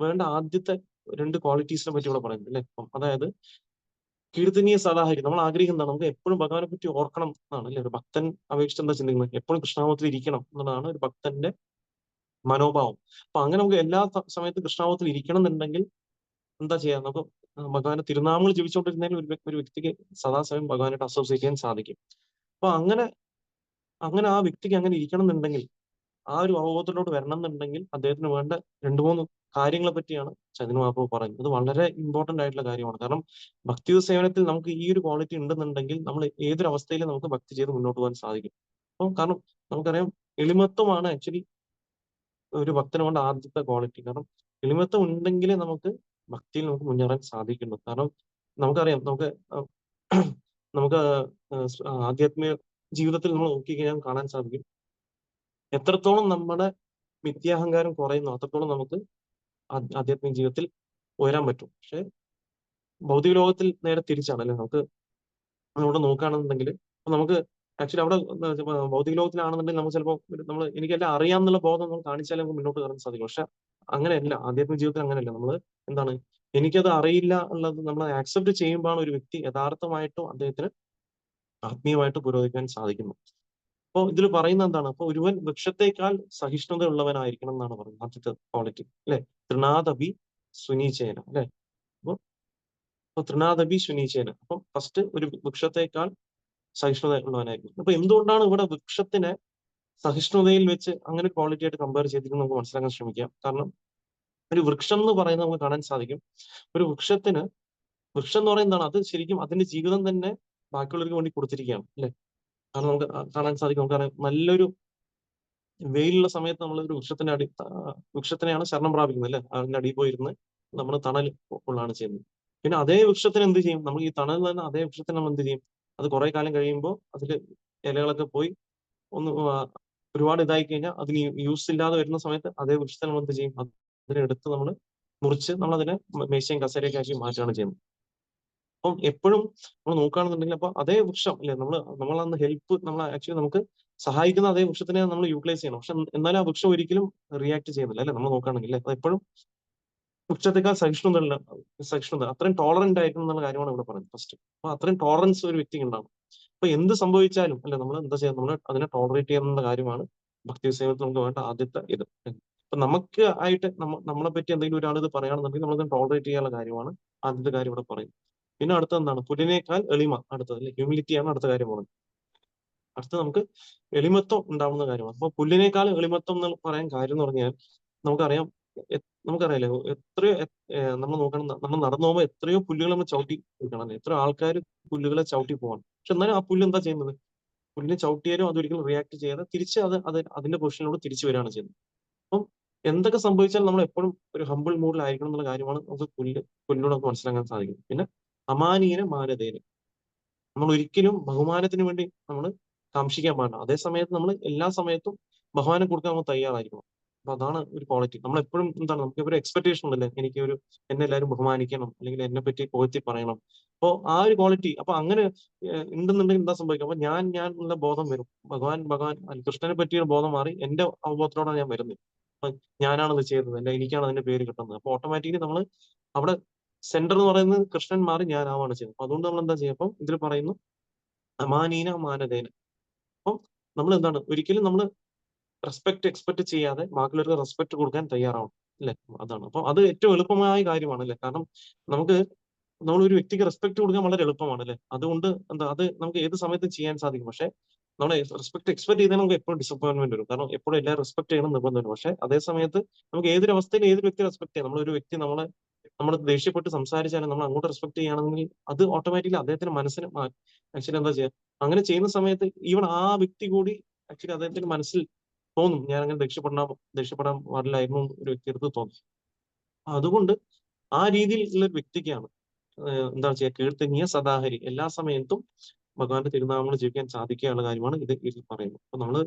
വേണ്ട ആദ്യത്തെ 2 ക്വാളിറ്റീസിനെ പറ്റി ഇവിടെ പറയുന്നത് അല്ലെ. അപ്പം അതായത് കീർത്തനീയ സദാഹരി, നമ്മൾ ആഗ്രഹിക്കുന്നതാണ് നമുക്ക് എപ്പോഴും ഭഗവാനെ പറ്റി ഓർക്കണം എന്നാണ് അല്ലെ. ഒരു ഭക്തൻ അപേക്ഷിച്ച് എന്താ ചിന്തിക്കുന്നത്? എപ്പോഴും കൃഷ്ണാവത്തിൽ ഇരിക്കണം എന്നുള്ളതാണ് ഒരു ഭക്തന്റെ മനോഭാവം. അപ്പൊ അങ്ങനെ നമുക്ക് എല്ലാ സമയത്തും കൃഷ്ണാവത്തിൽ ഇരിക്കണം എന്നുണ്ടെങ്കിൽ എന്താ ചെയ്യാം? നമുക്ക് ഭഗവാന്റെ തിരുനാമങ്ങൾ ജപിച്ചുകൊണ്ടിരുന്നതിൽ ഒരു വ്യക്തിക്ക് സദാസമയം ഭഗവാനായിട്ട് അസോസിയേറ്റ് ചെയ്യാൻ സാധിക്കും. അപ്പൊ അങ്ങനെ ആ വ്യക്തിക്ക് അങ്ങനെ ഇരിക്കണം എന്നുണ്ടെങ്കിൽ, ആ ഒരു അവബോധത്തിലോട്ട് വരണം എന്നുണ്ടെങ്കിൽ അദ്ദേഹത്തിന് വേണ്ട 2-3 കാര്യങ്ങളെ പറ്റിയാണ് ചൈതന്യ മഹാപ്രഭു പറയുന്നത്. ഇത് വളരെ ഇമ്പോർട്ടന്റ് ആയിട്ടുള്ള കാര്യമാണ്. കാരണം ഭക്തി സേവനത്തിൽ നമുക്ക് ഈ ഒരു ക്വാളിറ്റി ഉണ്ടെന്നുണ്ടെങ്കിൽ നമ്മൾ ഏതൊരു അവസ്ഥയിലും നമുക്ക് ഭക്തി ചെയ്ത് മുന്നോട്ട് പോകാൻ സാധിക്കും. അപ്പം കാരണം നമുക്കറിയാം, എളിമത്വമാണ് ആക്ച്വലി ഒരു ഭക്തന് വേണ്ട ആദ്യത്തെ ക്വാളിറ്റി. കാരണം എളിമത്വം ഉണ്ടെങ്കിലേ നമുക്ക് ഭക്തിയിൽ നമുക്ക് മുന്നേറാൻ സാധിക്കുള്ളൂ. കാരണം നമുക്കറിയാം, നമുക്ക് ആധ്യാത്മിക ജീവിതത്തിൽ നമ്മൾ നോക്കിക്കഴിഞ്ഞാൽ കാണാൻ സാധിക്കും, എത്രത്തോളം നമ്മുടെ മിഥ്യാഹങ്കാരം കുറയുന്നു അത്രത്തോളം നമുക്ക് ആധ്യാത്മിക ജീവിതത്തിൽ ഉയരാൻ പറ്റും. പക്ഷെ ഭൗതിക ലോകത്തിൽ നേരെ തിരിച്ചാണ് അല്ലെ. നമ്മളിവിടെ നോക്കുകയാണെന്നുണ്ടെങ്കിൽ നമുക്ക് ആക്ച്വലി അവിടെ ഭൗതിക ലോകത്തിലാണെന്നുണ്ടെങ്കിൽ നമുക്ക് ചിലപ്പോൾ എനിക്കെല്ലാം അറിയാമെന്നുള്ള ബോധം നമ്മൾ കാണിച്ചാലേ നമുക്ക് മുന്നോട്ട് കയറാൻ സാധിക്കും. പക്ഷെ അങ്ങനെയല്ല, ആധ്യാത്മിക ജീവിതത്തിൽ അങ്ങനെയല്ല. നമ്മൾ എന്താണ്, എനിക്കത് അറിയില്ല എന്നുള്ളത് നമ്മൾ ആക്സെപ്റ്റ് ചെയ്യുമ്പോഴാണ് ഒരു വ്യക്തി യഥാർത്ഥമായിട്ടും അദ്ദേഹത്തിന് ആത്മീയമായിട്ട് പുരോഗമിക്കാൻ സാധിക്കുന്നു. അപ്പോൾ ഇതിൽ പറയുന്നത് എന്താണ്? അപ്പൊ ഒരുവൻ വൃക്ഷത്തേക്കാൾ സഹിഷ്ണുത ഉള്ളവനായിരിക്കണം എന്നാണ് പറയുന്നത് ആദ്യത്തെ ക്വാളിറ്റി അല്ലെ. തൃണാദപി സുനീചേന അല്ലെ. അപ്പൊ തൃണാദപി സുനീചേന, അപ്പം ഫസ്റ്റ് ഒരു വൃക്ഷത്തേക്കാൾ സഹിഷ്ണുത ഉള്ളവനായിരിക്കും. അപ്പൊ എന്തുകൊണ്ടാണ് ഇവിടെ വൃക്ഷത്തിനെ സഹിഷ്ണുതയിൽ വെച്ച് അങ്ങനെ ക്വാളിറ്റി ആയിട്ട് കമ്പയർ ചെയ്തിട്ട് നമുക്ക് മനസ്സിലാക്കാൻ ശ്രമിക്കാം. കാരണം ഒരു വൃക്ഷം എന്ന് പറയുന്നത് നമുക്ക് കാണാൻ സാധിക്കും, ഒരു വൃക്ഷം എന്ന് പറയുന്നതാണ്, അത് ശരിക്കും അതിന്റെ ജീവിതം തന്നെ ബാക്കിയുള്ളവർക്ക് വേണ്ടി കൊടുത്തിരിക്കുകയാണ് അല്ലെ. കാരണം നമുക്ക് കാണാൻ സാധിക്കും, നമുക്കറിയാം നല്ലൊരു വെയിലുള്ള സമയത്ത് നമ്മൾ ഒരു വൃക്ഷത്തിനെയാണ് ശരണം പ്രാപിക്കുന്നത് അല്ലെ. അതിന്റെ അടിയിൽ പോയിരുന്ന് നമ്മൾ തണൽ കൊള്ളാണ് ചെയ്യുന്നത്. പിന്നെ അതേ വൃക്ഷത്തിന് എന്ത് ചെയ്യും? നമ്മൾ ഈ തണൽ തന്നെ അതേ വൃക്ഷത്തിന് നമ്മൾ എന്ത് ചെയ്യും? അത് കുറെ കാലം കഴിയുമ്പോൾ അതിൽ ഇലകളൊക്കെ പോയി ഒന്ന് ഒരുപാട് ഇതായി കഴിഞ്ഞാൽ അതിന് യൂസ് ഇല്ലാതെ വരുന്ന സമയത്ത് അതേ വൃക്ഷത്തെ നമ്മൾ എന്ത് ചെയ്യും? അതിനെടുത്ത് നമ്മൾ മുറിച്ച് നമ്മളതിനെ മേശയും കസേരയൊക്കെ ആക്കി മാറ്റുകയാണ് ചെയ്യുന്നത്. അപ്പം എപ്പോഴും നമ്മൾ നോക്കുകയാണെന്നുണ്ടെങ്കിൽ അപ്പൊ അതേ വൃക്ഷം അല്ലെ, നമ്മളന്ന് നമ്മൾ ആക്ച്വലി നമുക്ക് സഹായിക്കുന്ന അതേ വൃക്ഷത്തിനെ നമ്മൾ യൂട്ടിലൈസ് ചെയ്യണം. പക്ഷെ എന്നാലും ആ വൃക്ഷം ഒരിക്കലും റിയാക്ട് ചെയ്യുന്നില്ല അല്ലെ. നമ്മൾ നോക്കുകയാണെങ്കിൽ അത് എപ്പോഴും വൃക്ഷത്തെക്കാൾ സഹിഷ്ണുത അത്രയും ടോളറന്റ് ആയിരിക്കണം എന്നുള്ള കാര്യമാണ് ഇവിടെ പറയുന്നത് ഫസ്റ്റ്. അപ്പൊ അത്രയും ടോളറൻസ് ഒരു വ്യക്തിക്ക് ഉണ്ടാവും. അപ്പൊ എന്ത് സംഭവിച്ചാലും അല്ലെ നമ്മൾ എന്താ ചെയ്യുക? നമ്മൾ അതിനെ ടോളറേറ്റ് ചെയ്യുന്ന കാര്യമാണ് ഭക്തി സേവനത്തിൽ നമുക്ക് വേണ്ട ആദ്യത്തെ ഇത്. അപ്പൊ നമുക്ക് ആയിട്ട് നമ്മളെ പറ്റി എന്തെങ്കിലും ഒരാൾ ഇത് പറയുകയാണെന്നുണ്ടെങ്കിൽ നമ്മളത് ടോളറേറ്റ് ചെയ്യാനുള്ള കാര്യമാണ് ആദ്യത്തെ കാര്യം ഇവിടെ പറയുന്നത്. പിന്നെ അടുത്ത എന്താണ്? പുല്ലിനേക്കാൾ എളിമ, അടുത്തത് അല്ലെ ഹ്യൂമിലിറ്റിയാണ് അടുത്ത കാര്യം പറയുന്നത്. അടുത്ത നമുക്ക് എളിമത്വം ഉണ്ടാവുന്ന കാര്യമാണ്. അപ്പൊ പുല്ലിനേക്കാൾ എളിമത്വം എന്ന് പറയാൻ കാര്യം എന്ന് പറഞ്ഞാൽ നമുക്കറിയാം, നമുക്കറിയാലോ എത്രയോ നമ്മൾ നോക്കണം, നമ്മൾ നടന്നു പോകുമ്പോൾ എത്രയോ പുല്ലുകൾ നമ്മൾ ചവിട്ടി കൊടുക്കണം. എത്രയോ ആൾക്കാർ പുല്ലുകളെ ചവിട്ടി പോകണം. പക്ഷെ എന്നാലും ആ പുല്ല് എന്താ ചെയ്യുന്നത്? പുല്ലിനെ ചവിട്ടിയാലും അതൊരിക്കലും റിയാക്ട് ചെയ്യാതെ തിരിച്ച് അതിന്റെ പൊസിഷനിലോട് തിരിച്ചു വരികയാണ് ചെയ്യുന്നത്. അപ്പം എന്തൊക്കെ സംഭവിച്ചാലും നമ്മൾ എപ്പോഴും ഒരു ഹമ്പിൾ മൂഡിലായിരിക്കണം എന്നുള്ള കാര്യമാണ് നമുക്ക് പുല്ലിനോട് നമുക്ക് മനസ്സിലാക്കാൻ സാധിക്കും. പിന്നെ അമാനീന മാനതേന, നമ്മൾ ഒരിക്കലും ബഹുമാനത്തിന് വേണ്ടി നമ്മൾ കാംക്ഷിക്കാൻ പാടില്ല. അതേ സമയത്ത് നമ്മൾ എല്ലാ സമയത്തും ബഹുമാനം കൊടുക്കാൻ നമ്മൾ തയ്യാറായിരിക്കണം. അപ്പൊ അതാണ് ഒരു ക്വാളിറ്റി. നമ്മൾ എപ്പോഴും എന്താണ്, നമുക്ക് ഒരു എക്സ്പെക്ടേഷൻ ഉണ്ടല്ലേ, എന്നെ എല്ലാവരും ബഹുമാനിക്കണം, അല്ലെങ്കിൽ എന്നെ പറ്റി പുകഴ്ത്തി പറയണം. അപ്പോ ആ ഒരു ക്വാളിറ്റി അപ്പൊ അങ്ങനെ ഉണ്ടെന്നുണ്ടെങ്കിൽ എന്താ സംഭവിക്കും? അപ്പൊ ഞാൻ ഉള്ള ബോധം വരും. ഭഗവാൻ കൃഷ്ണനെ പറ്റിയൊരു ബോധം മാറി എന്റെ അവബോധത്തോടാണ് ഞാൻ വരുന്നത്. അപ്പൊ ഞാനാണത് ചെയ്തത്, എനിക്കാണ് അതിന്റെ പേര് കിട്ടുന്നത്. അപ്പൊ ഓട്ടോമാറ്റിക്കലി നമ്മൾ അവിടെ സെന്റർ എന്ന് പറയുന്നത് കൃഷ്ണൻ മാറി ഞാനാവാണ് ചെയ്യുന്നത്. അപ്പൊ അതുകൊണ്ട് നമ്മൾ എന്താ ചെയ്യുക? അപ്പം ഇതിൽ പറയുന്നു അമാനീന മാനതേന. അപ്പം നമ്മൾ എന്താണ്, ഒരിക്കലും നമ്മൾ റെസ്പെക്ട് എക്സ്പെക്ട് ചെയ്യാതെ ബാക്കിയുള്ളവർക്ക് റെസ്പെക്ട് കൊടുക്കാൻ തയ്യാറാവണം അല്ലെ. അതാണ്. അപ്പൊ അത് ഏറ്റവും എളുപ്പമായ കാര്യമാണ് അല്ലെ. കാരണം നമ്മൾ ഒരു വ്യക്തിക്ക് റെസ്പെക്ട് കൊടുക്കാൻ വളരെ എളുപ്പമാണ് അല്ലെ. അതുകൊണ്ട് അത് നമുക്ക് ഏത് സമയത്തും ചെയ്യാൻ സാധിക്കും. പക്ഷെ നമ്മൾ റെസ്പെക്ട് എക്സ്പെക്ട് ചെയ്താൽ നമുക്ക് എപ്പോഴും ഡിസപ്പോയിന്റ്മെന്റ് വരും. കാരണം എപ്പോഴും എല്ലാവരും റെസ്പെക്ട് ചെയ്യണം നിർബന്ധം വരും. പക്ഷെ അതേ സമയത്ത് നമുക്ക് ഏതൊരു അവസ്ഥയിൽ ഏതൊരു വ്യക്തി റെസ്പെക്ട് ചെയ്യാം. നമ്മളൊരു വ്യക്തി നമ്മൾ ദേഷ്യപ്പെട്ട് സംസാരിച്ചാലും നമ്മൾ അങ്ങോട്ട് റെസ്പെക്ട് ചെയ്യുകയാണെങ്കിൽ അത് ഓട്ടോമാറ്റിക്കലി അദ്ദേഹത്തിന്റെ മനസ്സിന് ആക്ച്വലി എന്താ ചെയ്യുക? അങ്ങനെ ചെയ്യുന്ന സമയത്ത് ഈവൻ ആ വ്യക്തി കൂടി ആക്ച്വലി അദ്ദേഹത്തിന്റെ മനസ്സിൽ തോന്നും, ഞാൻ അങ്ങനെ ദേഷ്യപ്പെടാൻ പാടില്ലായിരുന്നു ഒരു വ്യക്തിയെടുത്ത് തോന്നും. അതുകൊണ്ട് ആ രീതിയിലുള്ള ഒരു വ്യക്തിക്കാണ് എന്താ ചെയ്യുക? കീർത്തനീയ സദാഹരി, എല്ലാ സമയത്തും ഭഗവാന്റെ തിരുനാമങ്ങൾ ജപിക്കാൻ സാധിക്കാനുള്ള കാര്യമാണ് ഇതിൽ പറയുന്നത്. അപ്പൊ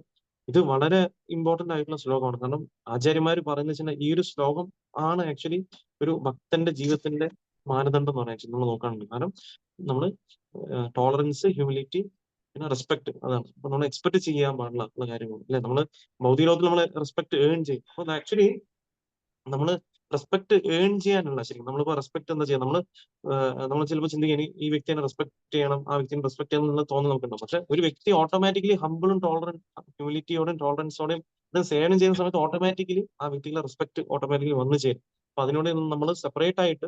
ഇത് വളരെ ഇമ്പോർട്ടന്റ് ആയിട്ടുള്ള ശ്ലോകമാണ്. കാരണം ആചാര്യന്മാർ പറയുന്ന വെച്ചാൽ ഈ ഒരു ശ്ലോകം ആണ് ആക്ച്വലി ഒരു ഭക്തന്റെ ജീവിതത്തിന്റെ മാനദണ്ഡം എന്ന് പറയാൻ നമ്മൾ നോക്കുകയാണെങ്കിൽ. കാരണം നമ്മൾ ടോളറൻസ്, ഹ്യൂമിലിറ്റി, പിന്നെ റെസ്പെക്ട്, അതാണ്. അപ്പൊ നമ്മൾ എക്സ്പെക്ട് ചെയ്യാൻ പാടില്ല ഉള്ള കാര്യമാണ് അല്ലെ. നമ്മൾ ഭൗതിക ലോകത്തിൽ നമ്മൾ റെസ്പെക്ട് ഏൺ ചെയ്യും. അപ്പൊ ആക്ച്വലി നമ്മൾ റെസ്പെക്ട് ഏൺ ചെയ്യാനുള്ള, ശരിക്കും നമ്മളിപ്പോ റെസ്പെക്ട് എന്താ ചെയ്യുക, നമ്മൾ ചിലപ്പോൾ ചിന്തിക്കുക ഈ വ്യക്തിയെ റെസ്പെക്ട് ചെയ്യണം, ആ വ്യക്തിനെ റെസ്പെക്ട് ചെയ്യണം എന്നുള്ള തോന്നൽ നമുക്കുണ്ടാവും. പക്ഷെ ഒരു വ്യക്തി ഓട്ടോമാറ്റിക്കലി ഹംബിളും ഹ്യൂമിലിറ്റിയോടും ടോളറൻസോടെയും ഇത് സേവനം ചെയ്യുന്ന സമയത്ത് ഓട്ടോമാറ്റിക്കലി ആ വ്യക്തിയുടെ റെസ്പെക്ട് ഓട്ടോമാറ്റിക്കലി വന്നു ചേരും. അപ്പൊ അതിനോട് നമ്മൾ സെപ്പറേറ്റ് ആയിട്ട്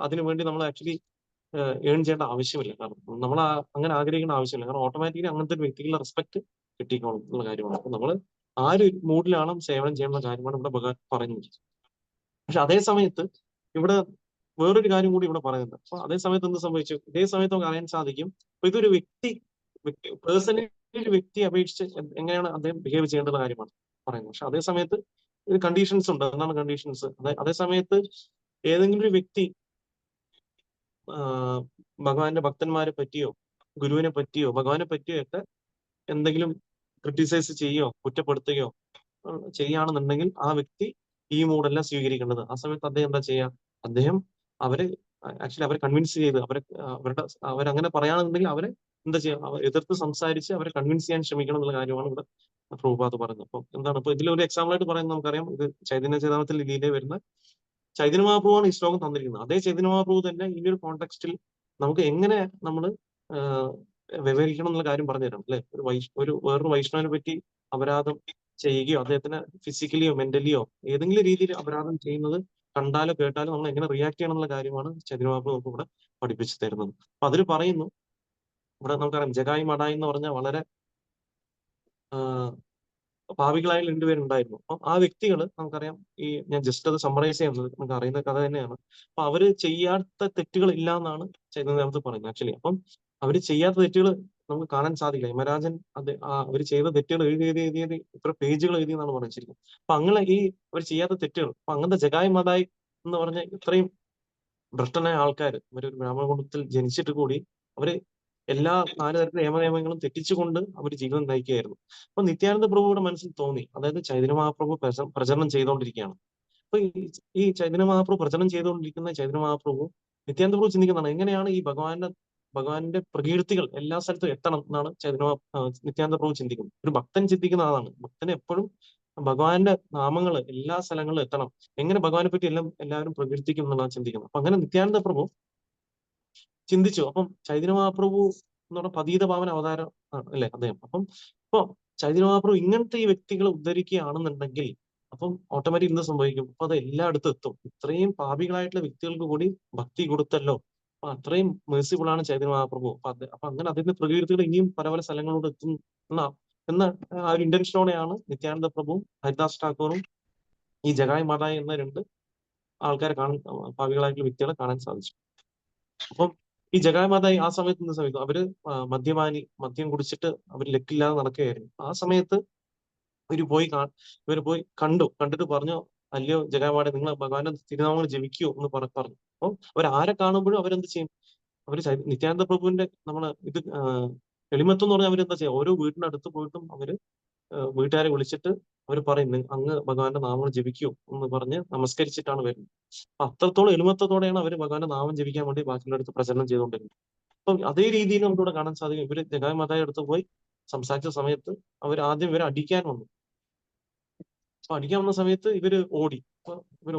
അതിനുവേണ്ടി നമ്മൾ ആക്ച്വലി ഏൺ ചെയ്യേണ്ട ആവശ്യമില്ല. കാരണം നമ്മൾ അങ്ങനെ ആഗ്രഹിക്കേണ്ട ആവശ്യമില്ല. കാരണം ഓട്ടോമാറ്റിക്കലി അങ്ങനത്തെ ഒരു വ്യക്തിക്കുള്ള റെസ്പെക്ട് കിട്ടിക്കോളും എന്നുള്ള കാര്യമാണ്. അപ്പൊ നമ്മൾ ആ ഒരു മൂഡിലാണ് സേവനം ചെയ്യുന്ന കാര്യമാണ് ഇവിടെ ഭഗവാൻ പറയുന്നത്. പക്ഷെ അതേ സമയത്ത് ഇവിടെ വേറൊരു കാര്യം കൂടി ഇവിടെ പറയുന്നുണ്ട്. അപ്പൊ അതേ സമയത്ത് എന്ത് സംഭവിച്ചു? ഇതേ സമയത്ത് നമുക്ക് അറിയാൻ സാധിക്കും, അപ്പൊ ഇതൊരു പേഴ്സണലി ഒരു വ്യക്തിയെ അപേക്ഷിച്ച് എങ്ങനെയാണ് അദ്ദേഹം ബിഹേവ് ചെയ്യേണ്ട കാര്യമാണ് പറയുന്നത്. പക്ഷെ അതേ സമയത്ത് ഇത് കണ്ടീഷൻസ് ഉണ്ട്. എന്താണ് കണ്ടീഷൻസ്? അതേ സമയത്ത് ഏതെങ്കിലും ഒരു വ്യക്തി ഭഗവാന്റെ ഭക്തന്മാരെ പറ്റിയോ ഗുരുവിനെ പറ്റിയോ ഭഗവാനെ പറ്റിയോ ഒക്കെ എന്തെങ്കിലും ക്രിട്ടിസൈസ് ചെയ്യോ കുറ്റപ്പെടുത്തുകയോ ചെയ്യുകയാണെന്നുണ്ടെങ്കിൽ ആ വ്യക്തി ഈ മൂഡല്ല സ്വീകരിക്കേണ്ടത്. ആ സമയത്ത് അദ്ദേഹം എന്താ ചെയ്യുക? അദ്ദേഹം അവരെ അവരെ കൺവിൻസ് ചെയ്ത് അവരങ്ങനെ പറയുകയാണെന്നുണ്ടെങ്കിൽ അവരെ എന്താ ചെയ്യുക? എതിർത്ത് സംസാരിച്ച് അവരെ കൺവിൻസ് ചെയ്യാൻ ശ്രമിക്കണം എന്നുള്ള കാര്യമാണ് ഇവിടെ പ്രഭുപാദ് പറയുന്നത്. അപ്പൊ എന്താണ് ഇപ്പൊ ഇതിലൊരു എക്സാമ്പിൾ ആയിട്ട് പറയുന്നത് നമുക്കറിയാം. ഇത് ചൈതന്യ ചരിതാമത്തിൽ ലീലയിൽ വരുന്ന ചൈതന്യ മഹാപ്രഭുവാണ് ഈ ശ്ലോകം തന്നിരിക്കുന്നത്. അതേ ചൈതന്യ മഹാപ്രഭു തന്നെ ഈ ഒരു കോണ്ടെക്സ്റ്റിൽ നമുക്ക് എങ്ങനെ നമ്മൾ വിവരിക്കണം എന്നുള്ള കാര്യം പറഞ്ഞുതരാം അല്ലെ. വേറൊരു വൈഷ്ണവനെ പറ്റി അപരാധം ചെയ്യുകയോ അദ്ദേഹത്തിന് ഫിസിക്കലിയോ മെന്റലിയോ ഏതെങ്കിലും രീതിയിൽ അപരാധം ചെയ്യുന്നത് കണ്ടാലോ കേട്ടാലോ നമ്മൾ എങ്ങനെ റിയാക്ട് ചെയ്യണം എന്നുള്ള കാര്യമാണ് ചൈതന്യ മഹാപ്രഭു നമുക്ക് ഇവിടെ പഠിപ്പിച്ചു തരുന്നത്. അപ്പൊ അതിൽ പറയുന്നു, ഇവിടെ നമുക്കറിയാം ജഗായി മടായി എന്ന് പറഞ്ഞാൽ വളരെ പാപികളായ രണ്ടുപേരുണ്ടായിരുന്നു. അപ്പം ആ വ്യക്തികൾ നമുക്കറിയാം, ഞാൻ ജസ്റ്റ് അത് സമ്മറൈസ് ചെയ്യുന്നത് നമുക്ക് അറിയുന്ന കഥ തന്നെയാണ്. അപ്പൊ അവര് ചെയ്യാത്ത തെറ്റുകൾ ഇല്ല എന്നാണ് ചൈതന്യദേവത്ത് പറയുന്നത് ആക്ച്വലി. അപ്പം അവര് ചെയ്യാത്ത തെറ്റുകൾ നമുക്ക് കാണാൻ സാധിക്കില്ല. യമരാജൻ അവര് ചെയ്ത തെറ്റുകൾ എഴുതി ഇത്ര പേജുകൾ എഴുതി എന്നാണ് പറയുന്നത്. അപ്പൊ അങ്ങനെ അവർ ചെയ്യാത്ത തെറ്റുകൾ, അപ്പൊ അങ്ങനത്തെ ജഗായി മതായി എന്ന് പറഞ്ഞ ഇത്രയും ഭ്രഷ്ടനായ ആൾക്കാർ ഒരു ബ്രാഹ്മണ കുടുംബത്തിൽ ജനിച്ചിട്ട് കൂടി അവര് എല്ലാ 4 തരത്തിലെ നിയമങ്ങളും തെറ്റിച്ചുകൊണ്ട് അവർ ജീവിതം നയിക്കുകയായിരുന്നു. അപ്പൊ നിത്യാനന്ദ പ്രഭുവിടെ മനസ്സിൽ തോന്നി, അതായത് ചൈതന്യ മഹാപ്രഭു പ്രചരണം ചെയ്തുകൊണ്ടിരിക്കുകയാണ്. അപ്പൊ ഈ ചൈതന്യ മഹാപ്രഭു പ്രചരണം ചെയ്തുകൊണ്ടിരിക്കുന്ന ചൈതന്യ മഹാപ്രഭു നിത്യാനന്ദ പ്രഭു ചിന്തിക്കുന്നതാണ്, എങ്ങനെയാണ് ഈ ഭഗവാന്റെ പ്രകീർത്തികൾ എല്ലാ സ്ഥലത്തും എത്തണം എന്നാണ് നിത്യാനന്ദ പ്രഭു ചിന്തിക്കുന്നത്. ഒരു ഭക്തൻ ചിന്തിക്കുന്ന ആളാണ്. ഭക്തന് എപ്പോഴും ഭഗവാന്റെ നാമങ്ങൾ എല്ലാ സ്ഥലങ്ങളിലും എത്തണം, എങ്ങനെ ഭഗവാനെ പറ്റി എല്ലാവരും പ്രകീർത്തിക്കും എന്നാണ് ചിന്തിക്കുന്നത്. അപ്പൊ അങ്ങനെ നിത്യാനന്ദ പ്രഭു ചിന്തിച്ചു. അപ്പം ചൈതന്യ മഹാപ്രഭു എന്ന് പറഞ്ഞ പതീത പാവന അവതാരം അല്ലെ അദ്ദേഹം. ഇപ്പൊ ചൈതന്യ മഹാപ്രഭു ഇങ്ങനത്തെ ഈ വ്യക്തികളെ ഉദ്ധരിക്കുകയാണെന്നുണ്ടെങ്കിൽ അപ്പം ഓട്ടോമാറ്റിക് എന്ത് സംഭവിക്കും? അപ്പൊ അത് എല്ലായിടത്തും എത്തും. ഇത്രയും പാപികളായിട്ടുള്ള വ്യക്തികൾക്ക് കൂടി ഭക്തി കൊടുത്തല്ലോ, അപ്പൊ അത്രയും മേഴ്സിഫുൾ ആണ് ചൈതന്യ മഹാപ്രഭു. അപ്പൊ അങ്ങനെ അതിന്റെ പ്രകീർത്തികൾ ഇനിയും പല പല സ്ഥലങ്ങളിലൂടെ എത്തും എന്ന ആ ഒരു ഇന്റൻഷനോടെയാണ് നിത്യാനന്ദ പ്രഭുവും ഹരിദാസ് ഠാക്കൂറും ഈ ജഗായി മാതായി എന്ന 2 ആൾക്കാരെ പാപികളായിട്ടുള്ള വ്യക്തികളെ കാണാൻ സാധിച്ചു. അപ്പം ഈ ജഗായി മാതായി ആ സമയത്ത് എന്ത് സമയത്ത് അവര് മദ്യം കുടിച്ചിട്ട് അവർ ലക്കില്ലാതെ നടക്കുകയായിരുന്നു. ആ സമയത്ത് ഇവര് പോയി കണ്ടിട്ട് പറഞ്ഞു, അല്ലയോ ജഗാമാടെ, നിങ്ങൾ ഭഗവാന്റെ തിരുനാമങ്ങൾ ജപിക്കൂ എന്ന് പറഞ്ഞു. അപ്പൊ അവരാരെ കാണുമ്പോഴും അവരെന്ത് ചെയ്യും? നിത്യാനന്ദ പ്രഭുവിന്റെ ഇത് എളിമത്വം എന്ന് പറഞ്ഞാൽ അവരെന്താ ചെയ്യുക? ഓരോ വീടിനടുത്ത് പോയിട്ടും അവര് വീട്ടുകാരെ വിളിച്ചിട്ട് അവർ പറയും, അങ്ങ് ഭഗവാന്റെ നാമങ്ങൾ ജപിക്കൂ എന്ന് പറഞ്ഞ് നമസ്കരിച്ചിട്ടാണ് വരുന്നത്. അപ്പൊ അത്രത്തോളം എളിമത്വത്തോടെയാണ് അവർ ഭഗവാന്റെ നാമം ജപിക്കാൻ വേണ്ടി ബാക്കിയുള്ള അടുത്ത് പ്രചരണം ചെയ്തുകൊണ്ടിരുന്നത്. അപ്പൊ അതേ രീതിയിൽ നമുക്കിവിടെ കാണാൻ സാധിക്കും. ഇവര് ജഗായി മാതായുടെ അടുത്ത് പോയി സംസാരിച്ച സമയത്ത് ആദ്യം ഇവരെ അടിക്കാൻ വന്നു. അപ്പൊ അടിക്കാൻ വന്ന സമയത്ത് ഇവര്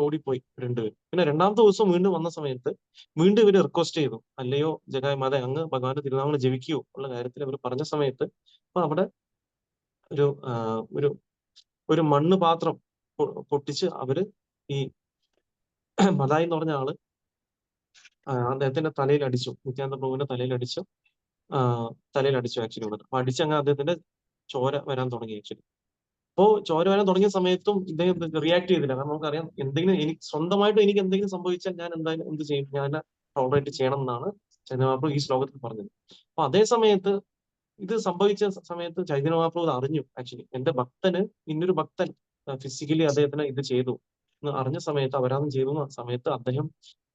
ഓടിപ്പോയി 2 പേര്. പിന്നെ 2ാമത്തെ ദിവസം വീണ്ടും വന്ന സമയത്ത് വീണ്ടും ഇവര് റിക്വസ്റ്റ് ചെയ്തു, അല്ലയോ ജഗായി മാത, അങ്ങ് ഭഗവാന്റെ തിരുനാമങ്ങൾ ജപിക്കൂ ഉള്ള കാര്യത്തിൽ അവർ പറഞ്ഞ സമയത്ത് അപ്പൊ അവിടെ ഒരു മണ്ണ് പാത്രം പൊട്ടിച്ച് അവര് ഈ മതായി എന്ന് പറഞ്ഞ ആള് അദ്ദേഹത്തിന്റെ തലയിൽ അടിച്ചു. നിത്യാനന്ദ പ്രഭുവിന്റെ തലയിൽ അടിച്ചു ആക്ച്വലി. അപ്പൊ അടിച്ചങ്ങ് അദ്ദേഹത്തിന്റെ ചോര വരാൻ തുടങ്ങി ആക്ച്വലി. അപ്പോ ചോര വരാൻ തുടങ്ങിയ സമയത്തും ഇദ്ദേഹം റിയാക്ട് ചെയ്തില്ല. കാരണം നമുക്കറിയാം, സ്വന്തമായിട്ട് എനിക്ക് എന്തെങ്കിലും സംഭവിച്ചാൽ ഞാൻ എന്തായാലും എന്ത് ചെയ്യും? ഞാൻ ടോളറേറ്റ് ചെയ്യണം എന്നാണ് ചൈതന്യ മഹാപ്രഭു ഈ ശ്ലോകത്തിൽ പറഞ്ഞത്. അപ്പൊ അതേ സമയത്ത് ഇത് സംഭവിച്ച സമയത്ത് ചൈതന്യ മഹാപ്രഭു അറിഞ്ഞു, ആക്ച്വലി എന്റെ ഭക്തന് ഇന്നൊരു ഭക്തൻ ഫിസിക്കലി അദ്ദേഹത്തിന് ഇത് ചെയ്തു എന്ന് അറിഞ്ഞ സമയത്ത്, അപരാധം ചെയ്തു എന്ന സമയത്ത് അദ്ദേഹം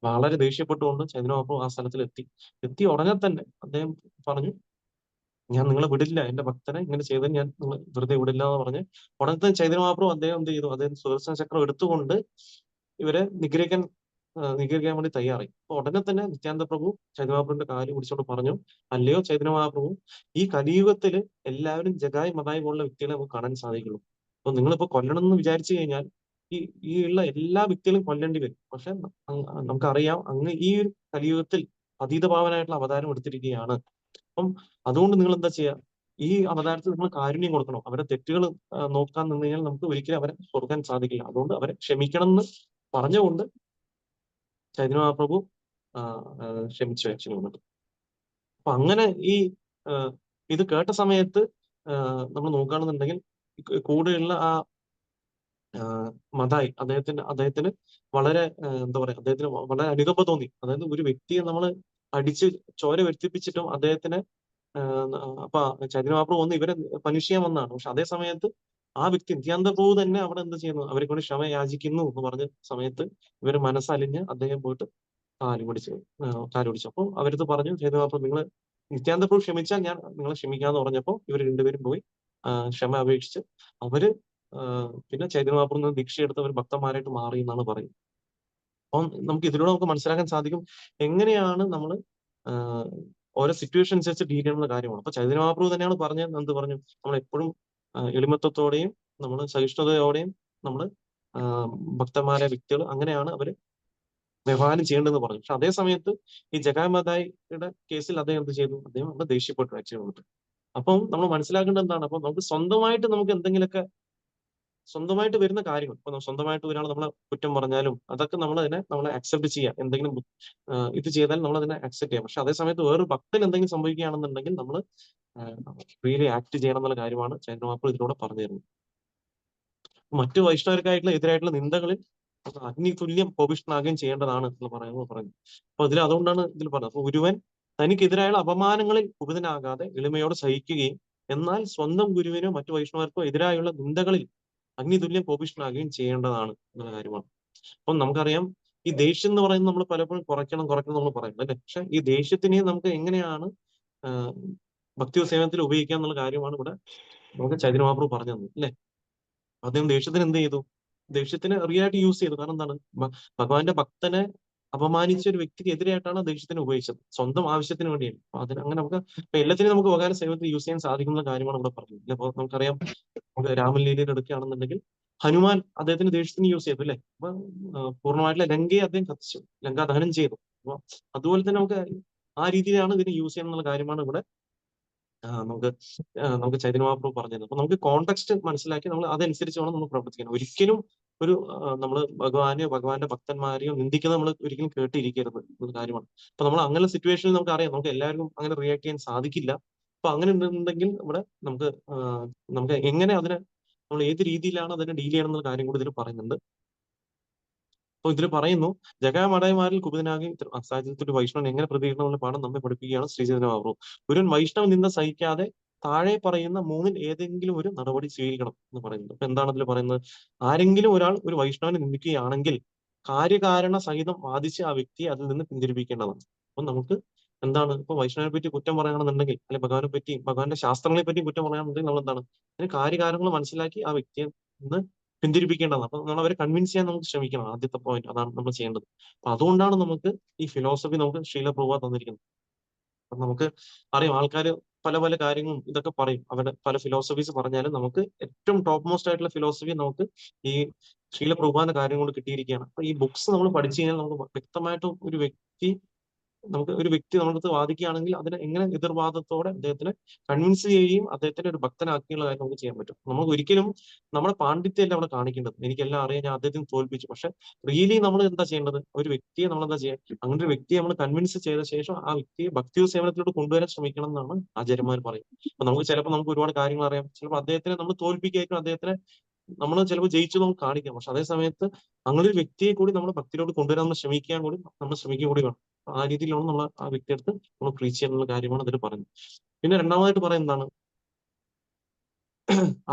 വളരെ ദേഷ്യപ്പെട്ടുകൊണ്ട് ചൈതന്യ മഹാപ്രഭു ആ സ്ഥലത്തിൽ എത്തി ഉടനെ തന്നെ അദ്ദേഹം പറഞ്ഞു, ഞാൻ നിങ്ങളെ വിടില്ല, എന്റെ ഭക്തനെ ഇങ്ങനെ ചെയ്തത് ഞാൻ നിങ്ങൾ വെറുതെ വിടില്ല എന്ന് പറഞ്ഞ് ഉടനെ ചൈതന്യ മഹാപ്രഭു അദ്ദേഹം എന്ത് ചെയ്തു? അദ്ദേഹം സുദർശന ചക്രം എടുത്തുകൊണ്ട് ഇവരെ നിഗ്രഹിക്കാൻ നീകരിക്കാൻ വേണ്ടി തയ്യാറായി. അപ്പൊ ഉടനെ തന്നെ നിത്യാനന്ദ പ്രഭു ചൈതന്യ മഹാപ്രഭുവിന്റെ കാല് പിടിച്ചുകൊണ്ട് പറഞ്ഞു, അല്ലയോ ചൈതന്യ മഹാപ്രഭു, ഈ കലിയുഗത്തില് എല്ലാവരും ജഗായി മതായി പോലുള്ള വ്യക്തികളെ നമുക്ക് കാണാൻ സാധിക്കുള്ളൂ. അപ്പൊ നിങ്ങളിപ്പോ കൊല്ലണം എന്ന് വിചാരിച്ചു കഴിഞ്ഞാൽ ഈ ഈ ഉള്ള എല്ലാ വ്യക്തികളും കൊല്ലേണ്ടി വരും. പക്ഷെ നമുക്കറിയാം അങ്ങ് ഈ ഒരു കലിയുഗത്തിൽ അതീതഭാവനായിട്ടുള്ള അവതാരം എടുത്തിരിക്കുകയാണ്. അപ്പം അതുകൊണ്ട് നിങ്ങൾ എന്താ ചെയ്യുക, ഈ അവതാരത്തിൽ നിങ്ങൾ കാരുണ്യം കൊടുക്കണം. അവരുടെ തെറ്റുകൾ നോക്കാൻ നിന്ന് കഴിഞ്ഞാൽ നമുക്ക് ഒരിക്കലും അവരെ കൊടുക്കാൻ സാധിക്കില്ല. അതുകൊണ്ട് അവരെ ക്ഷമിക്കണം എന്ന് പറഞ്ഞുകൊണ്ട് ചൈതന്യ മഹാപ്രഭു ആ, ക്ഷമിച്ചു ആക്ച്വലി വന്നിട്ട്. അപ്പൊ അങ്ങനെ ഈ ആ, ഇത് കേട്ട സമയത്ത് നമ്മൾ നോക്കുകയാണെന്നുണ്ടെങ്കിൽ കൂടെയുള്ള ആ മതായി അദ്ദേഹത്തിന് വളരെ എന്താ പറയാ, അദ്ദേഹത്തിന് വളരെ അനുകമ്പ തോന്നി. അതായത് ഒരു വ്യക്തിയെ നമ്മൾ അടിച്ച് ചോര വരുത്തിപ്പിച്ചിട്ടും അദ്ദേഹത്തിന് അപ്പൊ ചൈതന്യ മഹാപ്രഭു വന്ന് ഇവരെ പനിഷ് ചെയ്യാൻ വന്നതാണ്. പക്ഷെ അതേ സമയത്ത് ആ വ്യക്തി നിത്യാനന്ദ പ്രഭു തന്നെ അവിടെ എന്ത് ചെയ്യുന്നു, അവരെ കൊണ്ട് ക്ഷമ യാചിക്കുന്നു എന്ന് പറഞ്ഞ സമയത്ത് ഇവര് മനസ്സലിഞ്ഞ് അദ്ദേഹം പോയിട്ട് കാല് പിടിച്ചു. അപ്പോൾ അവരത് പറഞ്ഞു, ചൈതന്യ മഹാപ്രഭു നിങ്ങൾ നിത്യാനന്ദ പ്രഭു ക്ഷമിച്ചാൽ ഞാൻ നിങ്ങളെ ക്ഷമിക്കാന്ന് പറഞ്ഞപ്പോൾ ഇവർ രണ്ടുപേരും പോയി ക്ഷമ അപേക്ഷിച്ച് അവര് പിന്നെ ചൈതന്യ മഹാപ്രഭു നിന്ന് ദീക്ഷ എടുത്ത് അവർ ഭക്തന്മാരായിട്ട് മാറി എന്നാണ് പറയുന്നത്. അപ്പം ഇതിലൂടെ നമുക്ക് മനസ്സിലാക്കാൻ സാധിക്കും എങ്ങനെയാണ് നമ്മൾ ഓരോ സിറ്റുവേഷൻ അനുസരിച്ച് ഡീൽ ചെയ്യുന്ന കാര്യമാണ്. അപ്പൊ ചൈതന്യ മഹാപ്രഭു തന്നെയാണ് പറഞ്ഞത്, എന്ത് പറഞ്ഞു, നമ്മൾ എപ്പോഴും എളിമത്വത്തോടെയും നമ്മൾ സഹിഷ്ണുതയോടെയും നമ്മൾ ഭക്തന്മാരെ വ്യക്തികൾ അങ്ങനെയാണ് അവര് വ്യവഹാരം ചെയ്യേണ്ടതെന്ന് പറഞ്ഞു. പക്ഷെ അതേ സമയത്ത് ഈ ജഗായ് മതായിയുടെ കേസിൽ അദ്ദേഹം എന്ത് ചെയ്തു, അദ്ദേഹം അവിടെ ദേഷ്യപ്പെട്ടു ആക്ച്വലി വന്നിട്ട്. അപ്പം നമ്മൾ മനസ്സിലാക്കേണ്ടത് എന്താണ്, അപ്പൊ നമുക്ക് നമുക്ക് എന്തെങ്കിലുമൊക്കെ സ്വന്തമായിട്ട് വരുന്ന കാര്യങ്ങൾ, ഇപ്പൊ സ്വന്തമായിട്ട് ഒരാൾ നമ്മളെ കുറ്റം പറഞ്ഞാലും അതൊക്കെ നമ്മളെ അക്സെപ്റ്റ് ചെയ്യാം. എന്തെങ്കിലും ഇത് ചെയ്താൽ നമ്മൾ അതിനെ അക്സെപ്റ്റ് ചെയ്യാം. പക്ഷെ അതേ സമയത്ത് വേറൊരു ഭക്തൻ എന്തെങ്കിലും സംഭവിക്കുകയാണെന്നുണ്ടെങ്കിൽ നമ്മൾ റിയലി ആക്ട് ചെയ്യണം എന്നുള്ള കാര്യമാണ് ചൈതന്യ മഹാപ്രഭു ഇതിലൂടെ പറഞ്ഞു തരുന്നത്. മറ്റു വൈഷ്ണവർക്കായിട്ടുള്ള എതിരായിട്ടുള്ള നിന്ദകളിൽ അഗ്നി തുല്യം കോപിഷ്ഠനാകുകയും ചെയ്യേണ്ടതാണ് എന്ന് പറയുന്നു. അപ്പൊ അതുകൊണ്ടാണ് ഇതിൽ പറഞ്ഞത്, അപ്പൊ ഒരുവൻ തനിക്കെതിരായുള്ള അപമാനങ്ങളിൽ കുപിതനാകാതെ എളിമയോടെ സഹിക്കുകയും എന്നാൽ സ്വന്തം ഗുരുവിനോ മറ്റു വൈഷ്ണവർക്കോ എതിരായുള്ള നിന്ദകളിൽ അഗ്നിതുല്യം കോപിഷ്ഠനാകുകയും ചെയ്യേണ്ടതാണ് എന്നുള്ള കാര്യമാണ്. അപ്പം നമുക്കറിയാം ഈ ദേഷ്യം എന്ന് പറയുന്നത് നമ്മൾ പലപ്പോഴും കുറയ്ക്കണം നമ്മൾ പറയുന്നത് അല്ലെ. പക്ഷെ ഈ ദേഷ്യത്തിനെ നമുക്ക് എങ്ങനെയാണ് ഭക്തി സേവനത്തിൽ ഉപയോഗിക്കുക എന്നുള്ള കാര്യമാണ് ഇവിടെ നമുക്ക് ചൈതന്യ മഹാപ്രഭു പറഞ്ഞു തന്നത് അല്ലെ. അദ്ദേഹം ദേഷ്യത്തിന് എന്ത് ചെയ്തു, ദേഷ്യത്തിന് റിയൽ ആയിട്ട് യൂസ് ചെയ്തു. കാരണം എന്താണ്, ഭഗവാന്റെ ഭക്തനെ അപമാനിച്ച ഒരു വ്യക്തിക്ക് എതിരായിട്ടാണ് ദേഷ്യത്തിന് ഉപയോഗിച്ചത്, സ്വന്തം ആവശ്യത്തിന് വേണ്ടിയാണ്. അപ്പൊ അങ്ങനെ നമുക്ക് എല്ലാത്തിനും നമുക്ക് ഉപകാര സേവനത്തിൽ യൂസ് ചെയ്യാൻ സാധിക്കുന്ന കാര്യമാണ് ഇവിടെ പറഞ്ഞത്. അപ്പൊ നമുക്കറിയാം, നമുക്ക് രാമലീലയിൽ എടുക്കുകയാണെന്നുണ്ടെങ്കിൽ ഹനുമാൻ അദ്ദേഹത്തിന് ദേഷ്യത്തിന് യൂസ് ചെയ്തു അല്ലെ. അപ്പൊ പൂർണ്ണമായിട്ടുള്ള ലങ്കയെ അദ്ദേഹം കത്തിച്ചു, ലങ്ക ദഹനം ചെയ്തു. അപ്പൊ അതുപോലെ തന്നെ ആ രീതിയിലാണ് ഇതിനെ യൂസ് ചെയ്യണം എന്നുള്ള കാര്യമാണ് ഇവിടെ നമുക്ക് ചൈതന്യ മഹാപ്രഭു പറഞ്ഞത്. അപ്പൊ നമുക്ക് കോണ്ടെക്സ്റ്റ് മനസ്സിലാക്കി നമ്മൾ അതനുസരിച്ച് വേണം നമ്മൾ പ്രവർത്തിക്കണം. ഒരിക്കലും ഒരു നമ്മൾ ഭഗവാന്റെ ഭക്തന്മാരെയോ നിന്ദിക്കുന്നത് നമ്മൾ ഒരിക്കലും കേട്ടിരിക്കരുത് ഒരു കാര്യമാണ്. അപ്പൊ നമ്മൾ അങ്ങനെ സിറ്റുവേഷനിൽ നമുക്ക് അറിയാം, നമുക്ക് എല്ലാവർക്കും അങ്ങനെ റിയാക്ട് ചെയ്യാൻ സാധിക്കില്ല. അപ്പൊ അങ്ങനെ ഉണ്ടെന്നുണ്ടെങ്കിൽ നമുക്ക് എങ്ങനെ നമ്മൾ ഏത് രീതിയിലാണ് അതിനെ ഡീൽ ചെയ്യണം എന്നുള്ള കാര്യം കൂടി ഇതിൽ പറയുന്നുണ്ട്. അപ്പൊ ഇതിൽ പറയുന്നു, ജഗാമടയന്മാരിൽ കുപിതനാകുകയും സാഹചര്യത്തിൽ ഒരു വൈഷ്ണവൻ എങ്ങനെ പ്രതികരണം എന്നുള്ള പാഠം നമ്മെ പഠിപ്പിക്കുകയാണ് ശ്രീചൈതന്യ മഹാപ്രഭു. ഒരു വൈഷ്ണവൻ നിന്ന സഹിക്കാതെ താഴെ പറയുന്ന മൂന്നിൽ ഏതെങ്കിലും ഒരു നടപടി സ്വീകരിക്കണം എന്ന് പറയുന്നത്. അപ്പൊ എന്താണ് അതിൽ പറയുന്നത്, ആരെങ്കിലും ഒരാൾ ഒരു വൈഷ്ണവനെ നിന്ദിക്കുകയാണെങ്കിൽ കാര്യകാരണ സഹിതം വാദിച്ച് ആ വ്യക്തിയെ അതിൽ നിന്ന് പിന്തിരിപ്പിക്കേണ്ടതാണ്. അപ്പൊ നമുക്ക് എന്താണ്, ഇപ്പൊ വൈഷ്ണവനെ പറ്റി കുറ്റം പറയുകയാണെന്നുണ്ടെങ്കിൽ, അല്ലെങ്കിൽ ഭഗവാനെ പറ്റി ഭഗവാന്റെ ശാസ്ത്രങ്ങളെ പറ്റി കുറ്റം പറയുകയാണെന്നുണ്ടെങ്കിൽ നമ്മൾ എന്താണ്, അതിന് കാര്യകാരണങ്ങൾ മനസ്സിലാക്കി ആ വ്യക്തിയെ നിന്ന് പിന്തിരിപ്പിക്കേണ്ടതാണ്. അപ്പൊ നമ്മൾ അവരെ കൺവിൻസ് ചെയ്യാൻ നമുക്ക് ശ്രമിക്കണം. ആദ്യത്തെ പോയിന്റ് അതാണ് നമ്മൾ ചെയ്യേണ്ടത്. അപ്പൊ അതുകൊണ്ടാണ് നമുക്ക് ഈ ഫിലോസഫി നമുക്ക് ശീല പ്രഭുവ തന്നിരിക്കുന്നത്. അപ്പൊ നമുക്ക് അറിയാം, ആൾക്കാർ പല പല കാര്യങ്ങളും ഇതൊക്കെ പറയും, അവരുടെ പല ഫിലോസഫീസ് പറഞ്ഞാലും നമുക്ക് ഏറ്റവും ടോപ്പ് മോസ്റ്റ് ആയിട്ടുള്ള ഫിലോസഫി നമുക്ക് ഈ ശീല പ്രഭുവാന്റെ കാര്യം കൊണ്ട് കിട്ടിയിരിക്കുകയാണ്. അപ്പൊ ഈ ബുക്സ് നമ്മൾ പഠിച്ചു കഴിഞ്ഞാൽ നമുക്ക് വ്യക്തമായിട്ടും ഒരു വ്യക്തി നമ്മുടെ അടുത്ത് വാദിക്കുകയാണെങ്കിൽ അതിനെ എങ്ങനെ എതിർവാദത്തോടെ അദ്ദേഹത്തിനെ കൺവിൻസ് ചെയ്യുകയും അദ്ദേഹത്തിന്റെ ഒരു ഭക്തനാക്കിയുള്ള കാര്യം നമുക്ക് ചെയ്യാൻ പറ്റും. നമുക്ക് ഒരിക്കലും നമ്മുടെ പാണ്ഡിത്യല്ല അവിടെ കാണിക്കേണ്ടത്, എനിക്കെല്ലാം അറിയാം, ഞാൻ അദ്ദേഹത്തിന് തോൽപ്പിച്ചു. പക്ഷെ റിയലി നമ്മൾ എന്താ ചെയ്യേണ്ടത്, ഒരു വ്യക്തിയെ നമ്മൾ എന്താ ചെയ്യുക, അങ്ങനെ ഒരു വ്യക്തിയെ നമ്മൾ കൺവിൻസ് ചെയ്ത ശേഷം ആ വ്യക്തിയെ ഭക്തി സേവനത്തിലോട്ട് കൊണ്ടുവരാൻ ശ്രമിക്കണം എന്നാണ് ആചാര്യന്മാർ പറയുന്നത്. അപ്പൊ നമുക്ക് ഒരുപാട് കാര്യങ്ങൾ അറിയാം, ചിലപ്പോൾ അദ്ദേഹത്തിനെ നമ്മൾ തോൽപ്പിക്കുകയായിരിക്കും, അദ്ദേഹത്തിനെ നമ്മൾ ചിലപ്പോൾ ജയിച്ചു നമുക്ക് കാണിക്കാം. പക്ഷെ അതേ സമയത്ത് അങ്ങനെ ഒരു വ്യക്തിയെ കൂടി നമ്മൾ ഭക്തിയിലോട്ട് കൊണ്ടുവരാൻ നമ്മൾ ശ്രമിക്കുക കൂടി വേണം. ആ രീതിയിലാണ് നമ്മൾ ആ വ്യക്തിയെടുത്ത് നമ്മൾ പ്രീച്ച് ചെയ്യാനുള്ള കാര്യമാണ് അതിൽ പറയുന്നത്. പിന്നെ രണ്ടാമതായിട്ട് പറയുന്നതാണ്,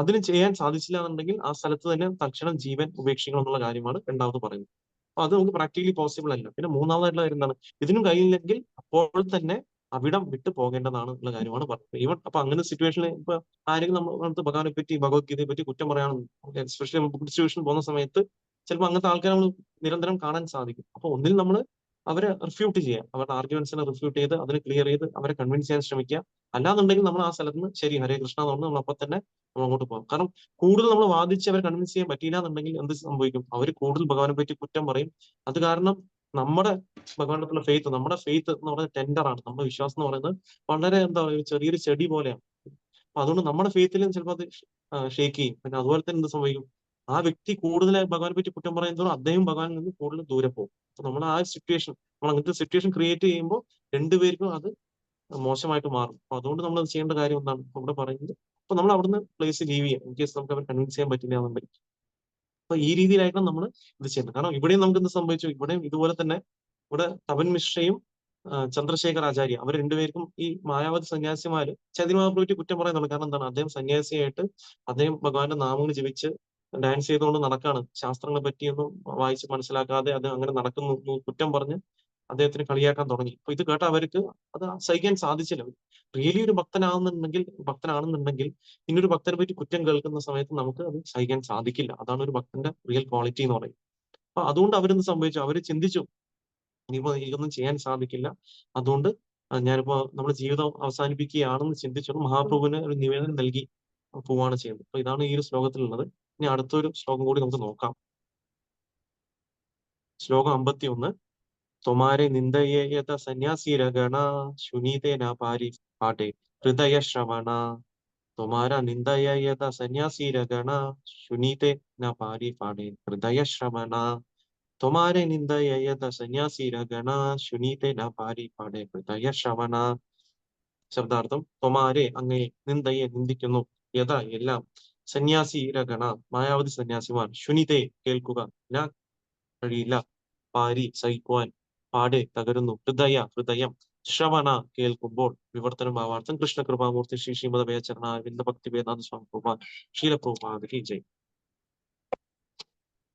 അതിന് ചെയ്യാൻ സാധിച്ചില്ല എന്നുണ്ടെങ്കിൽ ആ സ്ഥലത്ത് തന്നെ തൽക്ഷണം ജീവൻ ഉപേക്ഷിക്കണം എന്നുള്ള കാര്യമാണ് രണ്ടാമത് പറയുന്നത്. അപ്പൊ അത് നമുക്ക് പ്രാക്ടിക്കലി പോസിബിൾ അല്ല. പിന്നെ മൂന്നാമതായിട്ടുള്ള കാര്യം എന്താണ്, ഇതിനും കഴിയില്ലെങ്കിൽ അപ്പോൾ തന്നെ അവിടം വിട്ടു പോകേണ്ടതാണ് എന്നുള്ള കാര്യമാണ് പറയുന്നത്. ഈവൻ അപ്പൊ അങ്ങനെ സിറ്റുവേഷനിൽ ഇപ്പൊ ആരെങ്കിലും നമ്മൾ ഭഗവാനെ പറ്റി ഭഗവത്ഗീതയെ പറ്റി കുറ്റം പറയാനും, എസ്പെഷ്യലി ബുക്ക് ഡിസ്ട്രിബ്യൂഷൻ പോകുന്ന സമയത്ത് ചിലപ്പോൾ അങ്ങനത്തെ ആൾക്കാരെ നമ്മൾ നിരന്തരം കാണാൻ സാധിക്കും. അപ്പൊ ഒന്നിൽ നമ്മൾ അവരെ റിഫ്യൂട്ട് ചെയ്യുക, അവരുടെ ആർഗ്യുമെന്റ്സിനെ റിഫ്യൂട്ട് ചെയ്ത് അതിനെ ക്ലിയർ ചെയ്ത് അവരെ കൺവിൻസ് ചെയ്യാൻ ശ്രമിക്കുക. അല്ലാന്നുണ്ടെങ്കിൽ നമ്മൾ ആ സ്ഥലത്ത് നിന്ന് ശരി ഹരേ കൃഷ്ണ എന്ന് പറഞ്ഞ് നമ്മൾ അപ്പൊ തന്നെ നമ്മൾ അങ്ങോട്ട് പോകാം. കാരണം കൂടുതൽ നമ്മൾ വാദിച്ച് അവരെ കൺവിൻസ് ചെയ്യാൻ പറ്റിയില്ല എന്നുണ്ടെങ്കിൽ എന്ത് സംഭവിക്കും? അവർ കൂടുതൽ ഭഗവാനെ പറ്റി കുറ്റം പറയും. അത് കാരണം നമ്മുടെ ഭഗവാനുള്ള ഫെയ്ത്ത്, നമ്മുടെ ഫെയ്ത്ത് എന്ന് പറയുന്നത് ടെൻഡറാണ്. നമ്മുടെ വിശ്വാസം എന്ന് പറയുന്നത് വളരെ എന്താ പറയുക, ചെറിയൊരു ചെടി പോലെയാണ്. അപ്പൊ അതുകൊണ്ട് നമ്മുടെ ഫെയ്ത്തിലും ചിലപ്പോൾ അത് ഷേക്ക് ചെയ്യും. പിന്നെ അതുപോലെ തന്നെ എന്ത് സംഭവിക്കും? ആ വ്യക്തി കൂടുതൽ ഭഗവാനെ പറ്റി കുറ്റം പറയുന്നതോറും അദ്ദേഹം ഭഗവാനിൽ നിന്ന് കൂടുതൽ ദൂരെ പോകും. അപ്പൊ നമ്മൾ ആ സിറ്റുവേഷൻ, നമ്മൾ അങ്ങനത്തെ സിറ്റുവേഷൻ ക്രിയേറ്റ് ചെയ്യുമ്പോൾ രണ്ടുപേർക്കും അത് മോശമായിട്ട് മാറും. അപ്പൊ അതുകൊണ്ട് നമ്മൾ ചെയ്യേണ്ട കാര്യം എന്താണ് ഇവിടെ പറയുന്നത്? അപ്പൊ നമ്മൾ അവിടുന്ന് പ്ലേസ് ലീവ് ചെയ്യാം, ഇൻ കേസ് നമുക്ക് അവർ കൺവിൻസ് ചെയ്യാൻ പറ്റില്ല എന്നുണ്ടെങ്കിൽ. അപ്പൊ ഈ രീതിയിലായിട്ടാണ് നമ്മൾ ഇത് ചെയ്യുന്നത്. കാരണം ഇവിടെയും നമുക്ക് എന്ത് സംഭവിച്ചു? ഇവിടെയും ഇതുപോലെ തന്നെ ഇവിടെ തപൻ മിശ്രയും ചന്ദ്രശേഖർ ആചാര്യ അവർ രണ്ടുപേർക്കും ഈ മായാവതി സന്യാസിമാര് ചൈതന്യ മഹാപ്രഭുവിനെ കുറ്റം പറയുന്നുണ്ട്. കാരണം എന്താണ്? അദ്ദേഹം സന്യാസിയായിട്ട് അദ്ദേഹം ഭഗവാന്റെ നാമങ്ങൾ ജപിച്ച് ഡാൻസ് ചെയ്തുകൊണ്ട് നടക്കാണ്. ശാസ്ത്രങ്ങളെ പറ്റിയൊന്നും വായിച്ച് മനസ്സിലാക്കാതെ അത് അങ്ങനെ നടക്കുന്നു എന്ന് കുറ്റം പറഞ്ഞ് അദ്ദേഹത്തിന് കളിയാക്കാൻ തുടങ്ങി. അപ്പൊ ഇത് കേട്ട അവർക്ക് അത് സഹിക്കാൻ സാധിച്ചില്ല. റിയലി ഒരു ഭക്തനാണെന്നുണ്ടെങ്കിൽ ഇന്നൊരു ഭക്തനെ പറ്റി കുറ്റം കേൾക്കുന്ന സമയത്ത് നമുക്ക് അത് സഹിക്കാൻ സാധിക്കില്ല. അതാണ് ഒരു ഭക്തന്റെ റിയൽ ക്വാളിറ്റി എന്ന് പറയുന്നത്. അപ്പൊ അതുകൊണ്ട് അവരെന്ത് സംഭവിച്ചു? അവര് ചിന്തിച്ചു, ഇനിയിപ്പോ എനിക്കൊന്നും ചെയ്യാൻ സാധിക്കില്ല, അതുകൊണ്ട് ഞാനിപ്പോ നമ്മുടെ ജീവിതം അവസാനിപ്പിക്കുകയാണെന്ന് ചിന്തിച്ചുകൊണ്ട് മഹാപ്രഭുവിന് ഒരു നിവേദനം നൽകി പോവാണ് ചെയ്യുന്നത്. അപ്പൊ ഇതാണ് ഈ ഒരു ശ്ലോകത്തിലുള്ളത്. ഇനി അടുത്തൊരു ശ്ലോകം കൂടി നമുക്ക് നോക്കാം. ശ്ലോകം 51. ത്വമാരെ നിന്ദയേയത സന്യാസീരഗണ ശുനീതേന പാരി പാഠേ ഹൃദയ ശ്രവണ. ത്വമാര നിന്ദയേയത സന്യാസീരഗണ ശുനീതേന പാരി പാഠേ ഹൃദയ ശ്രവണ. ത്വമാരെ നിന്ദയേയത സന്യാസീരഗണ ശുനീതേന പാരി പാഠേ ഹൃദയ ശ്രവണ. ശബ്ദാർത്ഥം: ത്വമാരെ അങ്ങയെ, നിന്ദയെ നിന്ദിക്കുന്നു, യഥ എല്ലാം, സന്യാസീരഗണ മായാവതി സന്യാസിമാർ, ശുനിതേ കേൾക്കുക, ന കഴിയില്ല, പാരി സഹിക്കുവാൻ, പാടെ തകരുന്നു, ഹൃദയം, ശ്രവണ കേൾക്കുമ്പോൾ. വിവർത്തനം ഭാവാർത്ഥം: കൃഷ്ണ കൃപാമൂർത്തി ശ്രീ ശ്രീമദ വേചരണ വിന്ദ ഭക്തി വേദാന്ത സ്വാമി പ്രഭുപാദ് ശീലപ്രഭുപാദ് ജയ്.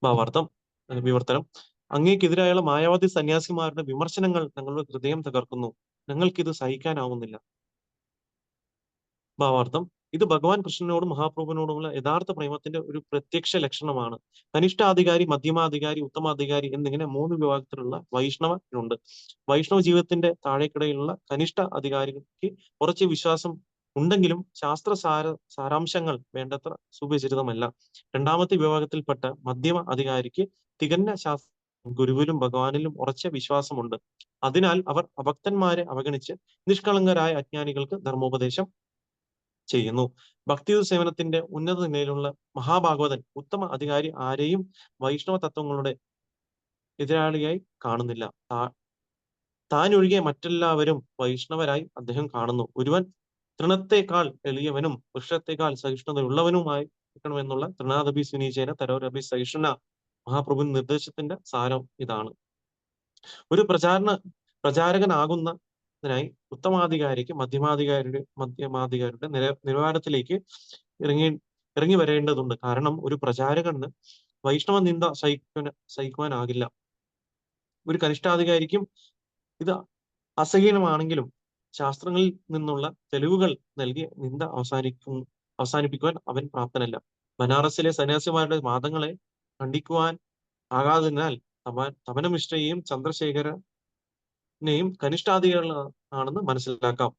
ഭാവാർത്ഥം വിവർത്തനം: അങ്ങേക്കെതിരായുള്ള മായാവതി സന്യാസിമാരുടെ വിമർശനങ്ങൾ ഞങ്ങളുടെ ഹൃദയം തകർക്കുന്നു, ഞങ്ങൾക്കിത് സഹിക്കാനാവുന്നില്ല. ഭാവാർത്ഥം: ഇത് ഭഗവാൻ കൃഷ്ണനോടും മഹാപ്രഭുവിനോടുമുള്ള യഥാർത്ഥ പ്രേമത്തിന്റെ ഒരു പ്രത്യക്ഷ ലക്ഷണമാണ്. കനിഷ്ഠാധികാരി, മധ്യമാധികാരി, ഉത്തമാധികാരി എന്നിങ്ങനെ 3 വിഭാഗത്തിലുള്ള വൈഷ്ണവനുണ്ട്. വൈഷ്ണവ ജീവിതത്തിന്റെ താഴേക്കിടയിലുള്ള കനിഷ്ഠ അധികാരിക്ക് കുറച്ച് വിശ്വാസം ഉണ്ടെങ്കിലും സാരാംശങ്ങൾ വേണ്ടത്ര സുപരിചിതമല്ല. രണ്ടാമത്തെ വിഭാഗത്തിൽപ്പെട്ട മധ്യമ അധികാരിക്ക് തികഞ്ഞ ഗുരുവിലും ഭഗവാനിലും ഉറച്ച വിശ്വാസമുണ്ട്. അതിനാൽ അവർ അഭക്തന്മാരെ അവഗണിച്ച് നിഷ്കളങ്കരായ അജ്ഞാനികൾക്ക് ധർമ്മോപദേശം ചെയ്യുന്നു. ഭക്തിയുത സേവനത്തിന്റെ ഉന്നത നിലയിലുള്ള മഹാഭാഗവതൻ ഉത്തമ അധികാരി ആരെയും വൈഷ്ണവ തത്വങ്ങളുടെ എതിരാളിയായി കാണുന്നില്ല. താനൊഴികെ മറ്റെല്ലാവരും വൈഷ്ണവരായി അദ്ദേഹം കാണുന്നു. ഒരുവൻ തൃണത്തെക്കാൾ എളിയവനും വൃക്ഷത്തെക്കാൾ സഹിഷ്ണുതയുള്ളവനുമായി ഇരിക്കണമെന്നുള്ള തൃണാദപി സുനീചേന തരോരപി സഹിഷ്ണുന മഹാപ്രഭുവിന്റെ നിർദ്ദേശത്തിന്റെ സാരം ഇതാണ്. ഒരു പ്രചാരകനാകുന്നതിനായി ഉത്തമാധികാരിക്ക് മധ്യമാധികാരിയുടെ നിലവാരത്തിലേക്ക് ഇറങ്ങി വരേണ്ടതുണ്ട്. കാരണം ഒരു പ്രചാരകന് വൈഷ്ണവ നിന്ദ സഹിക്കുവാനാകില്ല. ഒരു കനിഷ്ഠാധികാരിക്കും ഇത് അസഹീനമാണെങ്കിലും ശാസ്ത്രങ്ങളിൽ നിന്നുള്ള തെളിവുകൾ നൽകി നിന്ദ അവസാനിപ്പിക്കുവാൻ അവൻ പ്രാപ്തനല്ല. ബനാറസിലെ സന്യാസിമാരുടെ വാദങ്ങളെ ഖണ്ഡിക്കുവാൻ ആകാതിനാൽ തപനമിശ്രയെയും ചന്ദ്രശേഖരനെയും കനിഷ്ഠാധികാരികളാണെന്ന് മനസ്സിലാക്കാം.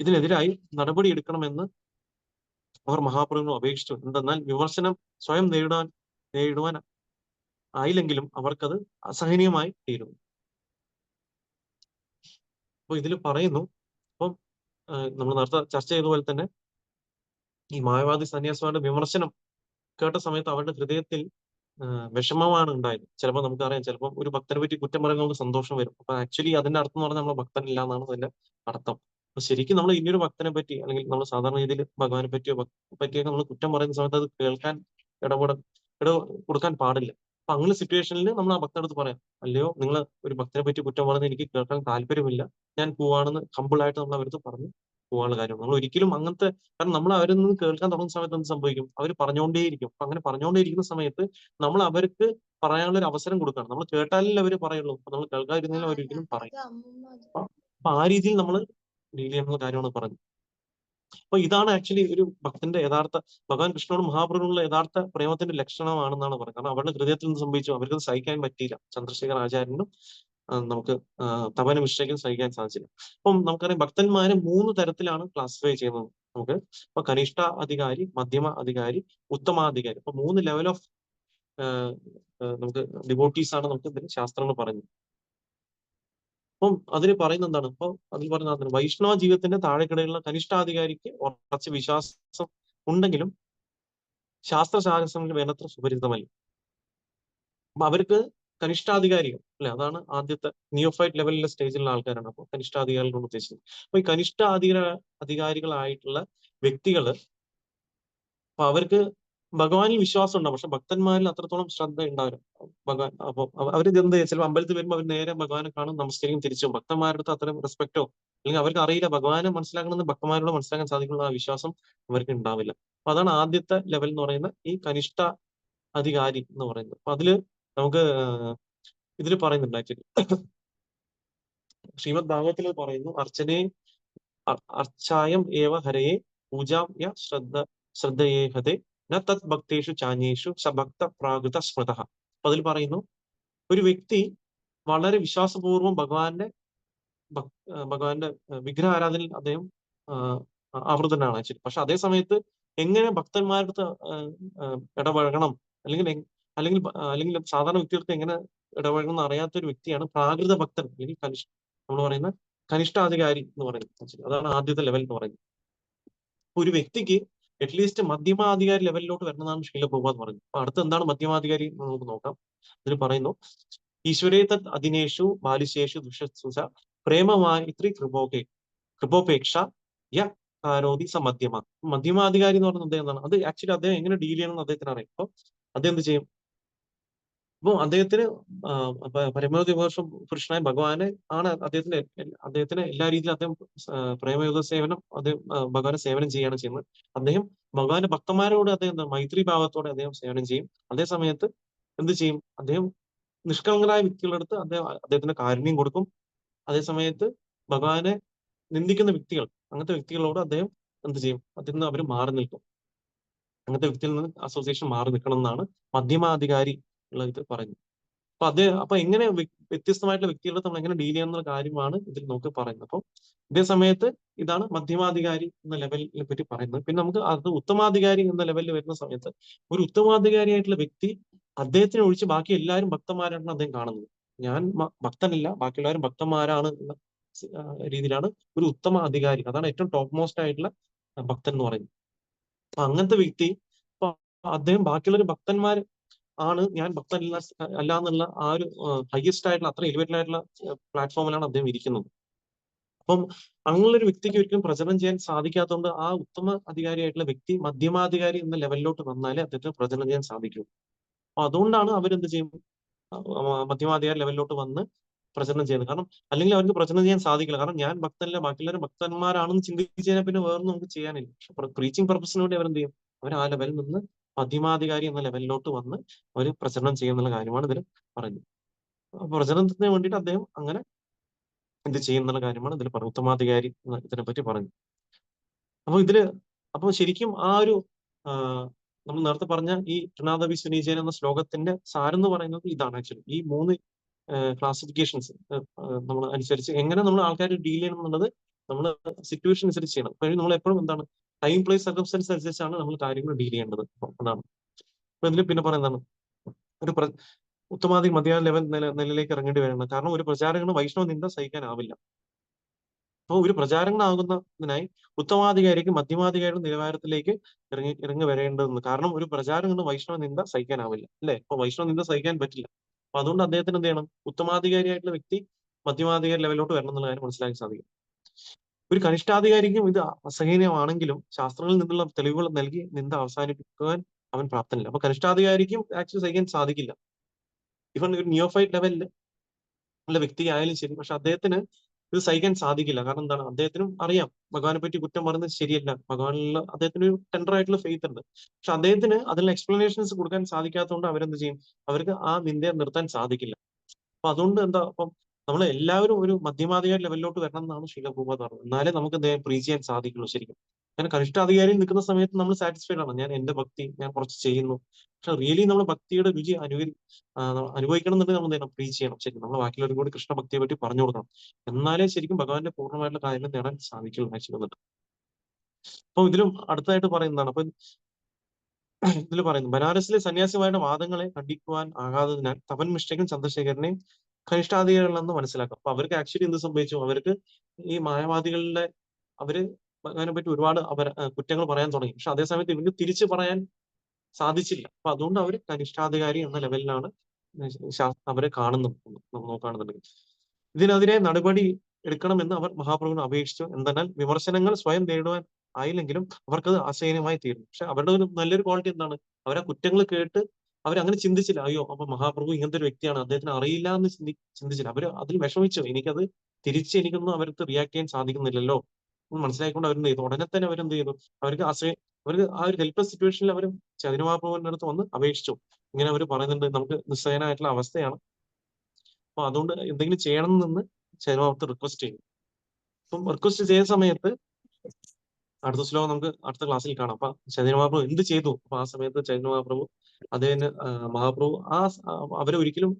ഇതിനെതിരായി നടപടി എടുക്കണമെന്ന് അവർ മഹാപ്രഭുവിനെ അപേക്ഷിച്ചു. എന്തെന്നാൽ വിമർശനം സ്വയം നേരിടുവാൻ ആയില്ലെങ്കിലും അവർക്കത് അസഹനീയമായി തീരുന്നു. അപ്പൊ ഇതിൽ പറയുന്നു, അപ്പം നമ്മൾ നേരത്തെ ചർച്ച ചെയ്ത പോലെ തന്നെ ഈ മായാവാദി സന്യാസിമാരുടെ വിമർശനം കേട്ട സമയത്ത് അവരുടെ ഹൃദയത്തിൽ വിഷമമാണ് ഉണ്ടായത്. ചിലപ്പോൾ നമുക്കറിയാം, ചിലപ്പോൾ ഒരു ഭക്തനെ പറ്റി കുറ്റം പറയുമ്പോൾ നമുക്ക് സന്തോഷം വരും. അപ്പൊ ആക്ച്വലി അതിന്റെ അർത്ഥം എന്ന് പറഞ്ഞാൽ നമ്മൾ ഭക്തനില്ല എന്നാണ് അതിന്റെ അർത്ഥം. അപ്പൊ ശരിക്കും നമ്മൾ ഇനിയൊരു ഭക്തനെ പറ്റി, അല്ലെങ്കിൽ നമ്മൾ സാധാരണ രീതിയിൽ ഭഗവാനെ പറ്റിയൊക്കെ നമ്മൾ കുറ്റം പറയുന്ന സമയത്ത് അത് കേൾക്കാൻ ഇട കൊടുക്കാൻ പാടില്ല. അപ്പൊ അങ്ങനെ സിറ്റുവേഷനിൽ നമ്മൾ ആ ഭക്തനടുത്ത് പറയാം, അല്ലയോ നിങ്ങൾ ഒരു ഭക്തനെ പറ്റി കുറ്റം പറയുന്നത് എനിക്ക് കേൾക്കാൻ താല്പര്യമില്ല, ഞാൻ പോവാണെന്ന് ഹമ്പിൾ ആയിട്ട് നമ്മൾ അവരടുത്ത് പറഞ്ഞു പോകാനുള്ള കാര്യം. നമ്മൾ ഒരിക്കലും അങ്ങനത്തെ, കാരണം നമ്മൾ അവരിൽ നിന്ന് കേൾക്കാൻ തുടങ്ങുന്ന സമയത്ത് എന്ത് സംഭവിക്കും? അവർ പറഞ്ഞുകൊണ്ടേയിരിക്കും. അപ്പൊ അങ്ങനെ പറഞ്ഞുകൊണ്ടേയിരിക്കുന്ന സമയത്ത് നമ്മൾ അവർക്ക് പറയാനുള്ള ഒരു അവസരം കൊടുക്കണം. നമ്മൾ കേട്ടാലല്ലേ അവർ പറയുള്ളൂ. അപ്പൊ നമ്മൾ കേൾക്കാതിരുന്നാലും അവരൊരിക്കലും പറയും. അപ്പൊ ആ രീതിയിൽ നമ്മൾ ഡീൽ ചെയ്യുന്ന കാര്യമാണ് പറഞ്ഞത്. അപ്പൊ ഇതാണ് ആക്ച്വലി ഒരു ഭക്തന്റെ യഥാർത്ഥ, ഭഗവാൻ കൃഷ്ണനോട് മഹാപ്രഭുവിനുള്ള യഥാർത്ഥ പ്രേമത്തിന്റെ ലക്ഷണമാണെന്നാണ് പറയുന്നത്. കാരണം അവരുടെ ഹൃദയത്തിൽ നിന്ന് സംഭവിച്ചു, അവർക്ക് സഹിക്കാൻ പറ്റിയില്ല. ചന്ദ്രശേഖർ ആചാര്യനും നമുക്ക് തപന മിശ്രയ്ക്കും സഹിക്കാൻ സാധിച്ചില്ല. അപ്പം നമുക്കറിയാം ഭക്തന്മാരെ 3 തരത്തിലാണ് ക്ലാസിഫൈ ചെയ്യുന്നത് നമുക്ക്. ഇപ്പൊ കനിഷ്ഠ അധികാരി, മധ്യമ അധികാരി, ഉത്തമാധികാരി. അപ്പൊ 3 ലെവൽ ഓഫ് നമുക്ക് ഡിവോട്ടീസ് ആണ് നമുക്ക് ഇതിന് ശാസ്ത്രങ്ങൾ പറയുന്നത്. അപ്പം അതിൽ പറയുന്നത് എന്താണ്? ഇപ്പൊ അതിൽ പറയുന്നത് വൈഷ്ണവ ജീവിതത്തിന്റെ താഴെക്കിടയിലുള്ള കനിഷ്ഠാധികാരിക്ക് ഉറച്ച വിശ്വാസം ഉണ്ടെങ്കിലും ശാസ്ത്രശാസ്ത്രങ്ങളിൽ വേണ്ടത്ര സുപരിചിതമല്ല. അപ്പൊ അവർക്ക് കനിഷ്ഠാധികാരികൾ അല്ലെ, അതാണ് ആദ്യത്തെ നിയോഫൈറ്റ് ലെവലിലെ സ്റ്റേജിലുള്ള ആൾക്കാരാണ്. അപ്പോൾ കനിഷ്ഠാധികാരികൾ കൊണ്ട് ഉദ്ദേശിച്ചത്. അപ്പൊ ഈ കനിഷ്ഠ അധികാരികളായിട്ടുള്ള വ്യക്തികള്, അപ്പൊ അവർക്ക് ഭഗവാനിൽ വിശ്വാസം ഉണ്ടാവും, പക്ഷെ ഭക്തന്മാരിൽ അത്രത്തോളം ശ്രദ്ധ ഉണ്ടാവില്ല. ഭഗവാൻ അപ്പൊ അവര് എന്ത് ചിലപ്പോൾ അമ്പലത്തിൽ വരുമ്പോൾ അവർ നേരെ ഭഗവാനെ കാണും, നമസ്കരിക്കും, തിരിച്ചും. ഭക്തന്മാരുടെ അടുത്ത് അത്രയും റെസ്പെക്റ്റോ അല്ലെങ്കിൽ അവർക്ക് അറിയില്ല ഭഗവാനെ മനസ്സിലാക്കണമെന്ന് ഭക്തന്മാരോട് മനസ്സിലാക്കാൻ സാധിക്കുന്ന ആ വിശ്വാസം അവർക്ക് ഉണ്ടാവില്ല. അപ്പൊ അതാണ് ആദ്യത്തെ ലെവൽ എന്ന് പറയുന്ന ഈ കനിഷ്ഠ അധികാരി എന്ന് പറയുന്നത്. അപ്പൊ അതില് നമുക്ക് ഇതിൽ പറയുന്നുണ്ട് ആക്ച്വലി, ശ്രീമദ് ഭാഗവത്തിൽ പറയുന്നു, അർച്ചായം ഏവ ഹരയെ പൂജാം യ ശ്രദ്ധയേ ഹതേ ന തത് ഭക്തേഷു ചാന്യേഷു സഭക്ത പ്രാകൃത സ്മൃത. അപ്പൊ അതിൽ പറയുന്നു, ഒരു വ്യക്തി വളരെ വിശ്വാസപൂർവ്വം ഭഗവാന്റെ വിഗ്രഹ ആരാധനയിൽ അദ്ദേഹം ആവൃതനാണ് ആക്ച്വലി. പക്ഷെ അതേ സമയത്ത് എങ്ങനെ ഭക്തന്മാരുടെ അടുത്ത് ഇടപഴകണം, അല്ലെങ്കിൽ അല്ലെങ്കിൽ അല്ലെങ്കിൽ സാധാരണ വ്യക്തികൾക്ക് എങ്ങനെ ഇടപഴകണം എന്ന് അറിയാത്ത ഒരു വ്യക്തിയാണ് പ്രാകൃത ഭക്തൻ, അല്ലെങ്കിൽ നമ്മൾ പറയുന്ന കനിഷ്ഠാധികാരി എന്ന് പറയുന്നത്. അതാണ് ആദ്യത്തെ ലെവൽ എന്ന് പറയുന്നത്. ഒരു വ്യക്തിക്ക് അറ്റ്ലീസ്റ്റ് മധ്യമാധികാരി ലെവലിലോട്ട് വരണമെന്നാണ് ശീല പ്രഭുപാദ് പറയുന്നത്. അപ്പൊ അടുത്ത് എന്താണ് മധ്യമാധികാരി എന്ന് നമുക്ക് നോക്കാം. ഇതിൽ പറയുന്നു, ഈശ്വരേത അധിനേഷു ബാലിശേഷു ദുഷസുസ പ്രേമമായിത്രി കൃപോപേക്ഷ യ കാരോതി സ മധ്യമ. മധ്യമാധികാരി എന്ന് പറയുന്നത് അദ്ദേഹം എന്താണ്, അത് ആക്ച്വലി അദ്ദേഹം എങ്ങനെ ഡീൽ ചെയ്യണം എന്ന് അദ്ദേഹത്തിന് അറിയാം. അപ്പൊ അദ്ദേഹം എന്ത് ചെയ്യും? അപ്പൊ അദ്ദേഹത്തിന് പരമോധി പുരുഷനായ ഭഗവാനെ ആണ് അദ്ദേഹത്തിന് എല്ലാ രീതിയിലും അദ്ദേഹം പ്രേമയുഗ സേവനം, അദ്ദേഹം ഭഗവാനെ സേവനം ചെയ്യാണ് ചെയ്യുന്നത്. അദ്ദേഹം ഭഗവാന്റെ ഭക്തന്മാരോട് അദ്ദേഹം മൈത്രി ഭാവത്തോടെ അദ്ദേഹം സേവനം ചെയ്യും. അതേ സമയത്ത് എന്ത് ചെയ്യും? അദ്ദേഹം നിഷ്കളങ്കരായ വ്യക്തികളുടെ അടുത്ത് അദ്ദേഹത്തിന് കാരുണ്യം കൊടുക്കും. അതേ സമയത്ത് ഭഗവാനെ നിന്ദിക്കുന്ന വ്യക്തികൾ, അങ്ങനത്തെ വ്യക്തികളോട് അദ്ദേഹം എന്ത് ചെയ്യും? അതിൽ നിന്ന് അവർ മാറി നിൽക്കും. അങ്ങനത്തെ വ്യക്തിയിൽ നിന്ന് അസോസിയേഷൻ മാറി നിൽക്കണം എന്നാണ് മധ്യമാധികാരി ഉള്ള ഇത് പറയുന്നത്. അപ്പൊ എങ്ങനെ വ്യത്യസ്തമായിട്ടുള്ള വ്യക്തികളെ നമ്മൾ എങ്ങനെ ഡീൽ ചെയ്യുന്ന കാര്യമാണ് ഇതിൽ നമുക്ക് പറയുന്നത്. അപ്പോൾ ഇതേ സമയത്ത് ഇതാണ് മധ്യമാധികാരി എന്ന ലെവലിനെ പറ്റി പറയുന്നത്. പിന്നെ നമുക്ക് അത് ഉത്തമാധികാരി എന്ന ലെവലിൽ വരുന്ന സമയത്ത്, ഒരു ഉത്തമാധികാരിയായിട്ടുള്ള വ്യക്തി അദ്ദേഹത്തിനെ ഒഴിച്ച് ബാക്കി എല്ലാവരും ഭക്തന്മാരാണ് അദ്ദേഹം കാണുന്നത്. ഞാൻ ഭക്തനല്ല, ബാക്കിയുള്ളവരും ഭക്തന്മാരാണ് എന്ന രീതിയിലാണ് ഒരു ഉത്തമ അധികാരി. അതാണ് ഏറ്റവും ടോപ്പ് മോസ്റ്റ് ആയിട്ടുള്ള ഭക്തൻ എന്ന് പറയുന്നത്. അപ്പൊ അങ്ങനത്തെ വ്യക്തി, അപ്പൊ അദ്ദേഹം ബാക്കിയുള്ളൊരു ഭക്തന്മാർ ആണ്, ഞാൻ ഭക്തനല്ല അല്ല എന്നുള്ള ആ ഒരു ഹയസ്റ്റ് ആയിട്ടുള്ള, അത്ര എലിവേറ്റഡ് ആയിട്ടുള്ള പ്ലാറ്റ്ഫോമിലാണ് അദ്ദേഹം ഇരിക്കുന്നത്. അപ്പം അങ്ങനെയുള്ള ഒരു വ്യക്തിക്ക് ഒരിക്കലും പ്രചരണം ചെയ്യാൻ സാധിക്കാത്തതുകൊണ്ട് ആ ഉത്തമ അധികാരിയായിട്ടുള്ള വ്യക്തി മധ്യമാധികാരി എന്ന ലെവലിലോട്ട് വന്നാലേ അദ്ദേഹത്തിന് പ്രചരണം ചെയ്യാൻ സാധിക്കൂ. അപ്പൊ അതുകൊണ്ടാണ് അവരെന്ത് ചെയ്യും? മധ്യമാധികാരി ലെവലിലോട്ട് വന്ന് പ്രചരണം ചെയ്യുന്നത്. കാരണം അല്ലെങ്കിൽ അവർക്ക് പ്രചരണം ചെയ്യാൻ സാധിക്കില്ല. കാരണം ഞാൻ ഭക്തനല്ല, ബാക്കിയുള്ളവരും ഭക്തന്മാരാണെന്ന് ചിന്തിച്ചു കഴിഞ്ഞാൽ പിന്നെ വേറൊന്നും നമുക്ക് ചെയ്യാനില്ല. പക്ഷെ പ്രീച്ചിങ് പർപ്പസിന് വേണ്ടി അവരെന്ത് ചെയ്യും? അവർ ആ ലെവലിൽ നിന്ന് മധ്യമാധികാരി എന്ന ലെവലിലോട്ട് വന്ന് അവർ പ്രചരണം ചെയ്യുന്നുള്ള കാര്യമാണ് ഇതിൽ പറയുന്നത്. പ്രചരണത്തിന് വേണ്ടിയിട്ട് അദ്ദേഹം അങ്ങനെ എന്ത് ചെയ്യുന്നുള്ള കാര്യമാണ് ഇതിൽ പറയുന്നത്. ഉത്തമാധികാരി ഇതിനെ പറ്റി പറയുന്നത്. അപ്പൊ ശരിക്കും ആ ഒരു നമ്മൾ നേരത്തെ പറഞ്ഞ ഈ തൃണാദവി സുനീചേന എന്ന ശ്ലോകത്തിന്റെ സാരം എന്ന് പറയുന്നത് ഇതാണ് ആക്ച്വലി. ഈ 3 ക്ലാസിഫിക്കേഷൻസ് നമ്മൾ അനുസരിച്ച് എങ്ങനെ നമ്മൾ ആൾക്കാർ ഡീൽ ചെയ്യണം എന്നുള്ളത് നമ്മൾ സിറ്റുവേഷൻ അനുസരിച്ച് ചെയ്യണം. അപ്പോൾ നമ്മൾ എപ്പോഴും എന്താണ്, ടൈം പ്ലേസ് സർക്കംസ്റ്റൻസ് അനുസരിച്ചാണ് നമ്മൾ കാര്യങ്ങൾ ഡീൽ ചെയ്യേണ്ടത്. അതാണ്. അപ്പൊ ഇതിൽ പിന്നെ പറയുന്നതാണ്, ഒരു ഉത്തമാധി മധ്യ ലെവൽ നിലയിലേക്ക് ഇറങ്ങേണ്ടി വരുന്നത്. കാരണം ഒരു പ്രചാരകന് വൈഷ്ണവ നിന്ദ സഹിക്കാനാവില്ല. അപ്പോൾ ഒരു പ്രചാരകനാകുന്നതിനായി ഉത്തമാധികാരിക്ക് മധ്യമാധികാരിയുടെ നിലവാരത്തിലേക്ക് ഇറങ്ങി വരേണ്ടതെന്ന്. കാരണം ഒരു പ്രചാരകന് വൈഷ്ണവ നിന്ദ സഹിക്കാനാവില്ല, അല്ലെ? അപ്പൊ വൈഷ്ണവ നിന്ദ സഹിക്കാൻ പറ്റില്ല. അപ്പൊ അതുകൊണ്ട് അദ്ദേഹത്തിന് എന്ത് ചെയ്യണം? ഉത്തമാധികാരിയായിട്ടുള്ള വ്യക്തി മധ്യമാധികാരി ലെവലിലോട്ട് വരണം എന്നുള്ള കാര്യം മനസ്സിലാക്കി സാധിക്കും. ഒരു കനിഷ്ഠാധികാരിക്കും ഇത് അസഹനീയമാണെങ്കിലും ശാസ്ത്രങ്ങളിൽ നിന്നുള്ള തെളിവുകൾ നൽകി നിന്ദ അവസാനിപ്പിക്കാൻ അവൻ പ്രാപ്തനല്ല. അപ്പൊ കനിഷ്ഠാധികാരിക്കും ആക്ച്വലി സഹിക്കാൻ സാധിക്കില്ല. ഇവൻ ഒരു നിയോഫൈറ്റ് ലെവലിൽ ഉള്ള വ്യക്തി ആയാലും ശരി. പക്ഷെ അദ്ദേഹത്തിന് ഇത് സഹിക്കാൻ സാധിക്കില്ല. കാരണം എന്താണ്? അദ്ദേഹത്തിനും അറിയാം ഭഗവാനെ പറ്റി കുറ്റം പറയുന്നത് ശരിയല്ല. ഭഗവാനിലുള്ള അദ്ദേഹത്തിന് ഒരു ടെൻഡർ ആയിട്ടുള്ള ഫെയ്ത്ത് ഉണ്ട്. പക്ഷെ അദ്ദേഹത്തിന് അതിനുള്ള എക്സ്പ്ലനേഷൻസ് കൊടുക്കാൻ സാധിക്കാത്തതുകൊണ്ട് അവരെന്ത് ചെയ്യും? അവർക്ക് ആ നിന്ദയെ നിർത്താൻ സാധിക്കില്ല. അപ്പൊ അതുകൊണ്ട് എന്താ, അപ്പം നമ്മൾ എല്ലാവരും ഒരു മധ്യമാധികാരി ലെവലിലോട്ട് വരണം എന്നാണ് ശീല പ്രഭുപാദ് പറഞ്ഞത്. എന്നാലേ നമുക്ക് അദ്ദേഹം പ്രീച്ച് ചെയ്യാൻ സാധിക്കുള്ളൂ ശരിക്കും. കാരണം കനിഷ്ഠാധികാരിയിൽ നിൽക്കുന്ന സമയത്ത് നമ്മൾ സാറ്റിസ്ഫൈഡ് ആണ്. ഞാൻ എന്റെ ഭക്തി ഞാൻ കുറച്ച് ചെയ്യുന്നു. പക്ഷെ റിയലി നമ്മൾ ഭക്തിയുടെ രുചി അനുഭവിക്കണം എന്നുണ്ടെങ്കിൽ നമ്മൾ എന്ത് ചെയ്യണം? പ്രീച്ച് ചെയ്യണം. ശരി, നമ്മൾ ബാക്കിയുള്ളവരും കൂടി കൃഷ്ണഭക്തിയെ പറ്റി പറഞ്ഞു കൊടുക്കണം. എന്നാലേ ശരിക്കും ഭഗവാന്റെ പൂർണ്ണമായിട്ടുള്ള കാര്യങ്ങൾ നേടാൻ സാധിക്കുള്ളൂ ആക്ച്വലി വന്നിട്ട്. അപ്പൊ ഇതിലും അടുത്തതായിട്ട് പറയുന്നതാണ്. അപ്പൊ ഇതിൽ പറയുന്നു, ബനാറസിലെ സന്യാസിമാരുടെ വാദങ്ങളെ ഖണ്ഡിക്കുവാൻ ആകാത്തതിനാൽ തപൻ മിശ്രയ്ക്കും ചന്ദ്രശേഖരനെയും കനിഷ്ഠാധികാരികളെന്ന് മനസ്സിലാക്കാം. അപ്പൊ അവർക്ക് ആക്ച്വലി എന്ത് സംഭവിച്ചു? അവർക്ക് ഈ മായാവാദികളുടെ അവര് ഭഗവാനെ പറ്റി ഒരുപാട് കുറ്റങ്ങൾ പറയാൻ തുടങ്ങി. പക്ഷെ അതേസമയത്ത് ഇവർക്ക് തിരിച്ചു പറയാൻ സാധിച്ചില്ല. അപ്പൊ അതുകൊണ്ട് അവർ കനിഷ്ഠാധികാരി എന്ന ലെവലിലാണ് അവരെ കാണുന്നത്. നമ്മൾ നോക്കുകയാണെന്നുണ്ടെങ്കിൽ ഇതിനെതിരെ നടപടി എടുക്കണമെന്ന് അവർ മഹാപ്രഭുവിനെ അപേക്ഷിച്ചു. എന്തെന്നാൽ വിമർശനങ്ങൾ സ്വയം നേടുവാൻ ആയില്ലെങ്കിലും അവർക്കത് അസഹനീയമായി തീർന്നു. പക്ഷെ അവരുടെ ഒരു നല്ലൊരു ക്വാളിറ്റി എന്താണ്? അവരെ കുറ്റങ്ങൾ കേട്ട് അവരങ്ങനെ ചിന്തിച്ചില്ല, അയ്യോ അപ്പൊ മഹാപ്രഭു ഇങ്ങനത്തെ ഒരു വ്യക്തിയാണ്, അദ്ദേഹത്തിന് അറിയില്ല എന്ന് ചിന്തിച്ചില്ല. അവര് അതിൽ വിഷമിച്ചു, എനിക്കത് എനിക്കൊന്നും അവർക്ക് റിയാക്ട് ചെയ്യാൻ സാധിക്കുന്നില്ലല്ലോ എന്ന് മനസ്സിലാക്കിക്കൊണ്ട് അവരെന്ത് ചെയ്തു? ഉടനെ തന്നെ അവരെന്ത് ചെയ്തു? അവർക്ക് അവർക്ക് ആ ഒരു ഹെൽപ്ലെസ് സിറ്റുവേഷനിൽ അവർ ചൈതന്യ മഹാപ്രഭുവിന്റെ അടുത്ത് വന്ന് അപേക്ഷിച്ചു. ഇങ്ങനെ അവർ പറയുന്നുണ്ട്, നമുക്ക് നിസ്സഹനായിട്ടുള്ള അവസ്ഥയാണ്, അപ്പൊ അതുകൊണ്ട് എന്തെങ്കിലും ചെയ്യണം എന്ന് ചൈതന്യ മഹാപ്രഭു റിക്വസ്റ്റ് ചെയ്തു. അപ്പം റിക്വസ്റ്റ് ചെയ്ത സമയത്ത് അടുത്ത ശ്ലോകം നമുക്ക് അടുത്ത ക്ലാസ്സിൽ കാണാം. അപ്പൊ ചൈതന്യ മഹാപ്രഭു എന്ത് ചെയ്തു? അപ്പൊ ആ സമയത്ത് ചൈതന്യ മഹാപ്രഭു അദ്ദേഹത്തിന് മഹാപ്രഭു അവരെ ഒരിക്കലും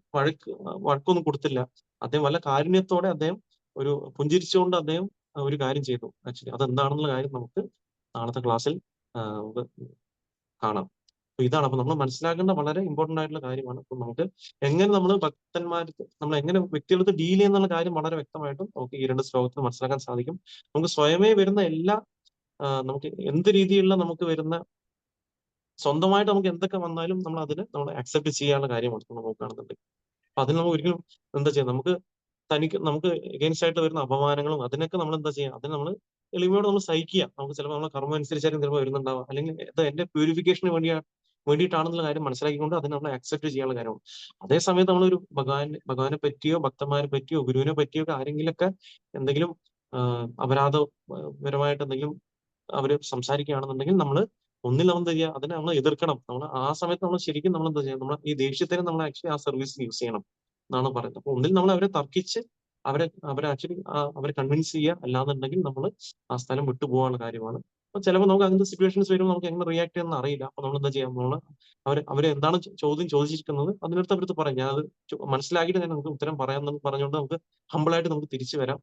വഴക്കൊന്നും കൊടുത്തില്ല. അദ്ദേഹം വല്ല കാരുണ്യത്തോടെ അദ്ദേഹം ഒരു പുഞ്ചിരിച്ചുകൊണ്ട് അദ്ദേഹം ഒരു കാര്യം ചെയ്തു. ആക്ച്വലി അതെന്താണെന്നുള്ള കാര്യം നമുക്ക് നാളത്തെ ക്ലാസ്സിൽ നമുക്ക് കാണാം. അപ്പൊ ഇതാണ്. അപ്പൊ നമ്മൾ മനസ്സിലാക്കേണ്ട വളരെ ഇമ്പോർട്ടന്റ് ആയിട്ടുള്ള കാര്യമാണ്. അപ്പൊ നമുക്ക് എങ്ങനെ നമ്മൾ ഭക്തന്മാർക്ക് നമ്മൾ എങ്ങനെ വ്യക്തികളത്ത് ഡീൽ ചെയ്യുന്നുള്ള കാര്യം വളരെ വ്യക്തമായിട്ടും നമുക്ക് ഈ രണ്ട് ശ്ലോകത്തിൽ മനസ്സിലാക്കാൻ സാധിക്കും. നമുക്ക് സ്വയമേ വരുന്ന എല്ലാ നമുക്ക് എന്ത് രീതിയിലുള്ള നമുക്ക് വരുന്ന സ്വന്തമായിട്ട് നമുക്ക് എന്തൊക്കെ വന്നാലും നമ്മൾ അക്സെപ്റ്റ് ചെയ്യാനുള്ള കാര്യമാണ് നമ്മൾ നോക്കുകയാണെന്നുണ്ടെങ്കിൽ. അപ്പൊ അതിന് നമുക്ക് ഒരിക്കലും എന്താ ചെയ്യാം? നമുക്ക് എഗെയിൻസ്റ്റ് ആയിട്ട് വരുന്ന അപമാനങ്ങളും അതിനൊക്കെ നമ്മൾ എന്താ ചെയ്യുക? അതിന് നമ്മൾ എളിമയോട് നമ്മൾ സഹിക്കുക. നമുക്ക് ചിലപ്പോൾ നമ്മുടെ കർമ്മം അനുസരിച്ചായിരിക്കും ചിലപ്പോൾ വരുന്നുണ്ടാവുക, അല്ലെങ്കിൽ ഇത് എന്റെ പ്യൂരിഫിക്കേഷന് വേണ്ടിയിട്ടാണെന്നുള്ള കാര്യം മനസ്സിലാക്കിക്കൊണ്ട് അതിനെ നമ്മൾ അക്സെപ്റ്റ് ചെയ്യാനുള്ള കാര്യമാണ്. അതേസമയത്ത് നമ്മളൊരു ഭഗവാനെ പറ്റിയോ ഭക്തന്മാരെ പറ്റിയോ ഗുരുവിനെ പറ്റിയോ ഒക്കെ ആരെങ്കിലൊക്കെ എന്തെങ്കിലും അപരാധപരമായിട്ട് എന്തെങ്കിലും അവര് സംസാരിക്കുകയാണെന്നുണ്ടെങ്കിൽ ഒന്നിൽ നമ്മൾ എന്താ ചെയ്യുക? അതിനെ നമ്മൾ എതിർക്കണം. നമ്മൾ ആ സമയത്ത് നമ്മൾ ശരിക്കും നമ്മൾ എന്താ ചെയ്യുക? നമ്മൾ ഈ ദേഷ്യത്തിനെ നമ്മൾ ആക്ച്വലി ആ സർവീസ് യൂസ് ചെയ്യണം എന്നാണ് പറയുന്നത്. അപ്പൊ ഒന്നിൽ നമ്മൾ അവരെ തർക്കിച്ച് അവരെ ആക്ച്വലി അവരെ കൺവിൻസ് ചെയ്യുക, അല്ലാന്നുണ്ടെങ്കിൽ നമ്മൾ ആ സ്ഥലം വിട്ടുപോകാനുള്ള കാര്യമാണ്. അപ്പൊ ചിലപ്പോൾ നമുക്ക് അങ്ങനത്തെ സിറ്റുവേഷൻസ് വരുമ്പോൾ നമുക്ക് എങ്ങനെ റിയാക്ട് ചെയ്യുന്ന അറിയില്ല. അപ്പൊ നമ്മൾ എന്താ ചെയ്യാം? അവരെന്താണ് ചോദ്യം ചോദിച്ചിരിക്കുന്നത് അതിനടുത്ത് അവരടുത്ത് പറയാം, ഞാനത് മനസ്സിലാക്കിയിട്ട് ഞാൻ നമുക്ക് ഉത്തരം പറയാമെന്ന് പറഞ്ഞുകൊണ്ട് നമുക്ക് ഹമ്പിളായിട്ട് നമുക്ക് തിരിച്ചു വരാം.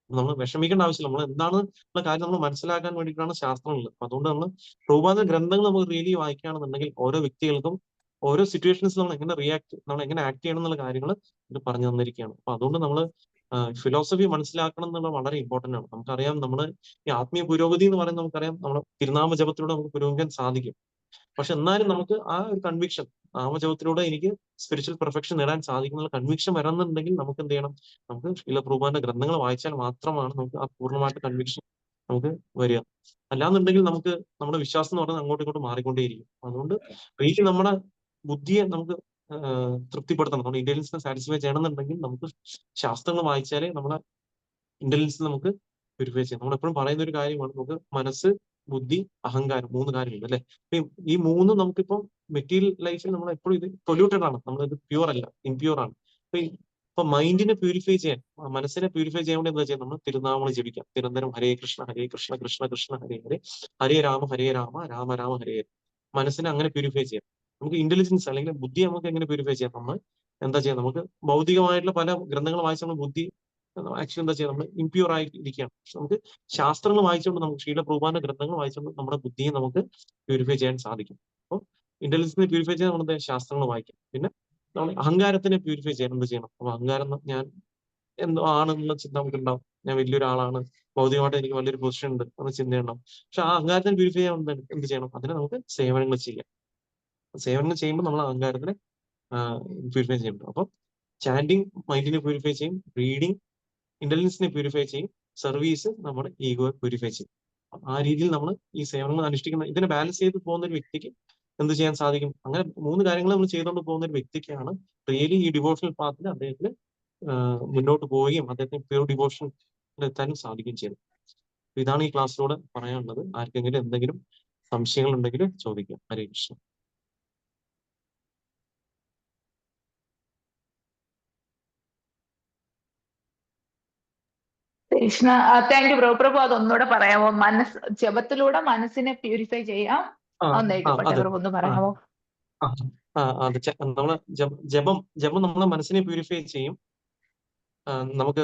നമ്മൾ വിഷമിക്കേണ്ട ആവശ്യമില്ല. നമ്മൾ എന്താണ് ഉള്ള കാര്യം നമ്മൾ മനസ്സിലാക്കാൻ വേണ്ടിയിട്ടാണ് ശാസ്ത്രമുള്ളത്. അപ്പൊ അതുകൊണ്ട് നമ്മൾ പ്രഭുപാദ ഗ്രന്ഥങ്ങൾ നമുക്ക് റിയലി വായിക്കുകയാണെന്നുണ്ടെങ്കിൽ ഓരോ വ്യക്തികൾക്കും ഓരോ സിറ്റുവേഷൻസ് നമ്മൾ എങ്ങനെ ആക്ട് ചെയ്യണം എന്നുള്ള കാര്യങ്ങൾ ഇത് പറഞ്ഞു തന്നിരിക്കുകയാണ്. അപ്പൊ അതുകൊണ്ട് നമ്മൾ ഫിലോസഫി മനസ്സിലാക്കണം എന്നുള്ളത് വളരെ ഇമ്പോർട്ടന്റ് ആണ്. നമുക്കറിയാം, ഈ ആത്മീയ പുരോഗതി എന്ന് പറയുന്നത് നമുക്കറിയാം, നമ്മുടെ തിരുനാമ ജപത്തിലൂടെ നമുക്ക് പുരോഗമിക്കാൻ സാധിക്കും. പക്ഷെ എന്നാലും നമുക്ക് ആ ഒരു കൺവിക്ഷൻ, നാമജപത്തിലൂടെ എനിക്ക് സ്പിരിച്വൽ പെർഫെക്ഷൻ നേടാൻ സാധിക്കുന്നുള്ള കൺവിക്ഷൻ വരണമെന്നുണ്ടെങ്കിൽ നമുക്ക് എന്ത് ചെയ്യണം? നമുക്ക് ശ്രീല പ്രഭുപാദിന്റെ ഗ്രന്ഥങ്ങൾ വായിച്ചാൽ മാത്രമാണ് നമുക്ക് ആ പൂർണ്ണമായിട്ട് കൺവിക്ഷൻ നമുക്ക് വരിക. അല്ലാന്നുണ്ടെങ്കിൽ നമ്മുടെ വിശ്വാസം എന്ന് പറയുന്നത് അങ്ങോട്ടും ഇങ്ങോട്ടും മാറിക്കൊണ്ടേയിരിക്കും. അതുകൊണ്ട് റിയലി നമ്മുടെ ബുദ്ധിയെ നമുക്ക് തൃപ്തിപ്പെടുത്തണം. നമ്മുടെ ഇന്റലിജൻസിനെ സാറ്റിസ്ഫൈ ചെയ്യണമെന്നുണ്ടെങ്കിൽ നമുക്ക് ശാസ്ത്രങ്ങൾ വായിച്ചാലേ നമ്മുടെ ഇന്റലിജൻസ് നമുക്ക് പ്യൂരിഫൈ ചെയ്യാം. നമ്മൾ എപ്പോഴും പറയുന്ന ഒരു കാര്യമാണ്, നമുക്ക് മനസ്സ്, ബുദ്ധി, അഹങ്കാരം, 3 കാര്യമുണ്ട് അല്ലെ? ഈ മൂന്നും നമുക്കിപ്പം മെറ്റീരിയൽ ലൈഫിൽ നമ്മൾ എപ്പോഴും ഇത് പൊല്യൂട്ടഡ് ആണ്, നമ്മളിത് പ്യൂർ അല്ല, ഇംപ്യൂർ ആണ്. ഇപ്പൊ മൈൻഡിനെ പ്യൂരിഫൈ ചെയ്യാൻ, മനസ്സിനെ പ്യൂരിഫൈ ചെയ്യാൻ വേണ്ടി എന്താ ചെയ്യാം? നമ്മൾ തിരുനാമങ്ങൾ ജപിക്കാം നിരന്തരം. ഹരേ കൃഷ്ണ ഹരേ കൃഷ്ണ കൃഷ്ണ കൃഷ്ണ ഹരേ ഹരേ, ഹരേ രാമ രാമ രാമ ഹരേ ഹരേ. മനസ്സിനെ അങ്ങനെ പ്യൂരിഫൈ ചെയ്യാം. നമുക്ക് ഇന്റലിജൻസ് അല്ലെങ്കിൽ ബുദ്ധി നമുക്ക് എങ്ങനെ പ്യൂരിഫൈ ചെയ്യാം? നമ്മൾ എന്താ ചെയ്യാം? നമുക്ക് ഭൗതികമായിട്ടുള്ള പല ഗ്രന്ഥങ്ങൾ വായിച്ച് നമ്മൾ ബുദ്ധി ആക്ച്വലി എന്താ ചെയ്യുക? നമ്മൾ ഇംപ്യൂർ ആയി ഇരിക്കുകയാണ്. പക്ഷെ നമുക്ക് ശാസ്ത്രങ്ങൾ വായിച്ചുകൊണ്ട്, നമുക്ക് ശ്രീല പ്രഭുപാദിന്റെ ഗ്രന്ഥങ്ങൾ വായിച്ചുകൊണ്ട് നമ്മുടെ ബുദ്ധിയെ നമുക്ക് പ്യൂരിഫൈ ചെയ്യാൻ സാധിക്കും. അപ്പോൾ ഇന്റലിജൻസിനെ പ്യൂരിഫൈ ചെയ്യാൻ നമ്മൾ ശാസ്ത്രങ്ങൾ വായിക്കും. പിന്നെ നമ്മൾ അഹങ്കാരത്തിനെ പ്യൂരിഫൈ ചെയ്യാൻ എന്ത് ചെയ്യണം? അപ്പൊ അഹങ്കാരം ഞാൻ എന്തോ ആണെന്നുള്ള ചിന്ത നമുക്ക് ഉണ്ടാവും. ഞാൻ വലിയൊരാളാണ്, ഭൗതികമായിട്ട് എനിക്ക് വലിയൊരു പൊസിഷൻ ഉണ്ട് എന്ന ചിന്തയുണ്ടാവും. പക്ഷെ ആ അഹങ്കാരത്തിനെ പ്യൂരിഫൈ ചെയ്യാൻ എന്ത് ചെയ്യണം? അതിനെ നമുക്ക് സേവനങ്ങൾ ചെയ്യാം. സേവനങ്ങൾ ചെയ്യുമ്പോൾ നമ്മൾ അഹങ്കാരത്തിനെ പ്യൂരിഫൈ ചെയ്യണം. അപ്പൊ ചാൻഡിങ് മൈൻഡിനെ പ്യൂരിഫൈ ചെയ്യും, റീഡിങ് ഇന്റലിജൻസിനെ പ്യൂരിഫൈ ചെയ്യും, സർവീസ് നമ്മുടെ ഈഗോയെ പ്യൂരിഫൈ ചെയ്യും. ആ രീതിയിൽ നമ്മൾ ഈ സേവനങ്ങൾ അനുഷ്ഠിക്കുന്ന, ഇതിനെ ബാലൻസ് ചെയ്ത് പോകുന്ന ഒരു വ്യക്തിക്ക് എന്ത് ചെയ്യാൻ സാധിക്കും? അങ്ങനെ 3 കാര്യങ്ങൾ നമ്മൾ ചെയ്തുകൊണ്ട് പോകുന്ന ഒരു വ്യക്തിക്കാണ് റിയലി ഈ ഡിവോഷണൽ പാത്തിൽ അദ്ദേഹത്തിന് മുന്നോട്ട് പോവുകയും അദ്ദേഹത്തിന് പ്യൂർ ഡിവോഷൻ എത്താനും സാധിക്കുകയും ചെയ്യും. ഇതാണ് ഈ ക്ലാസ്സിലൂടെ പറയാനുള്ളത്. ആർക്കെങ്കിലും എന്തെങ്കിലും സംശയങ്ങൾ ഉണ്ടെങ്കിൽ ചോദിക്കാം. Hare Krishna. Krishna. Thank you bro. പ്രഭു അതൊന്നുകൂടെ പറയാമോ? ജപത്തിലൂടെ മനസ്സിനെ പ്യൂരിഫൈ ചെയ്യാം. ആ ഒന്ന് ആ എഴുതിപ്പെട്ടെ അതെ പ്രഭു, ഒന്ന് ആ പറയാമോ? ആ അത് നമ്മള് ജപം ജപം നമ്മളെ മനസ്സിനെ പ്യൂരിഫൈ ചെയ്യും. നമുക്ക്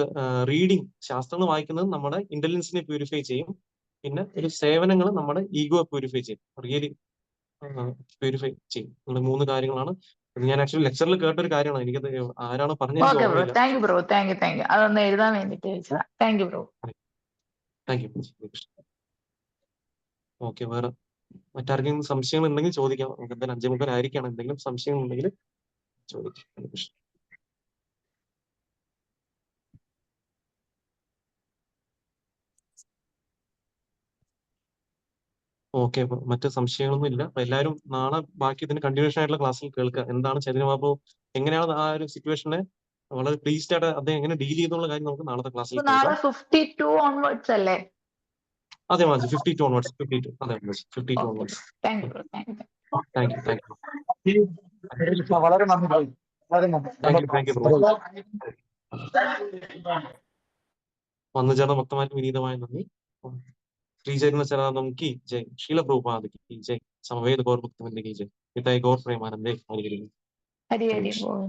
റീഡിങ് ശാസ്ത്രങ്ങൾ വായിക്കുന്നത് നമ്മുടെ ഇന്റലിജൻസിനെ പ്യൂരിഫൈ ചെയ്യും. പിന്നെ ഒരു സേവനങ്ങൾ നമ്മുടെ ഈഗോ പ്യൂരിഫൈ ചെയ്യും. റിയലി പ്യൂരിഫൈ ചെയ്യും. അങ്ങനെ 3 കാര്യങ്ങളാണ്. ഇത് ഞാൻ ആക്ച്വലി ലെക്ചറിൽ കേട്ട ഒരു കാര്യമാണ്. എനിക്കത് ആരാണോ പറഞ്ഞത് എനിക്ക് ഓക്കെ ബ്രോ. ഓർമ്മയില്ല. Thank you bro. Thank you. അതൊന്ന് എഴുതാൻ വേണ്ടിട്ട് ചോദിച്ചതാ. Thank you bro. Thank you. Okay, വേറെ മറ്റാർക്കെങ്കിലും സംശയങ്ങൾ ഉണ്ടെങ്കിൽ ചോദിക്കാം. നമുക്ക് എന്തായാലും 5:30 ആയിരിക്കണം. എന്തെങ്കിലും സംശയങ്ങൾ ഉണ്ടെങ്കിൽ ചോദിക്കാം. ഓക്കെ, മറ്റ് സംശയങ്ങളൊന്നും ഇല്ല. അപ്പൊ എല്ലാവരും നാളെ ബാക്കി ഇതിന് കണ്ടിന്യൂഷൻ ആയിട്ടുള്ള ക്ലാസ്സിൽ കേൾക്കുക. എന്താണ് ചൈതന്യ മഹാപ്രഭു, എങ്ങനെയാണ് ആ ഒരു സിറ്റുവേഷനെ വളരെ പ്ലീസ്ഡ് ആയിട്ട് അദ്ദേഹം എങ്ങനെ ഡീൽ ചെയ്തെന്നുള്ള കാര്യം നമുക്ക് നാളത്തെ ക്ലാസ്സിൽ നാളെ കേൾക്കാം. 52 ഓൺവേർഡ്സ് അല്ലേ? അതെ മാജി, 52 ഓൺവേർഡ്സ്. 52 അതെ മാജി, 52 okay. Onwards. Thank you bro. Thank you. Thank you. Thank you. വളരെ നന്ദി ഭായി. വളരെ നന്ദി. Thank you bro. വന്നു ചേർന്ന ഭക്തമാർക്ക് വിനീതമായ നന്ദി. ശ്രീചൈതന്യ സനാതനം की जय, शील प्रभुपाद की जय, समवेत गौर भक्तवृंद की जय, पिताई गौर प्रेमानंदे हरि हरि ഹരി हरे ഹരി कृष्ण. ബോൾ.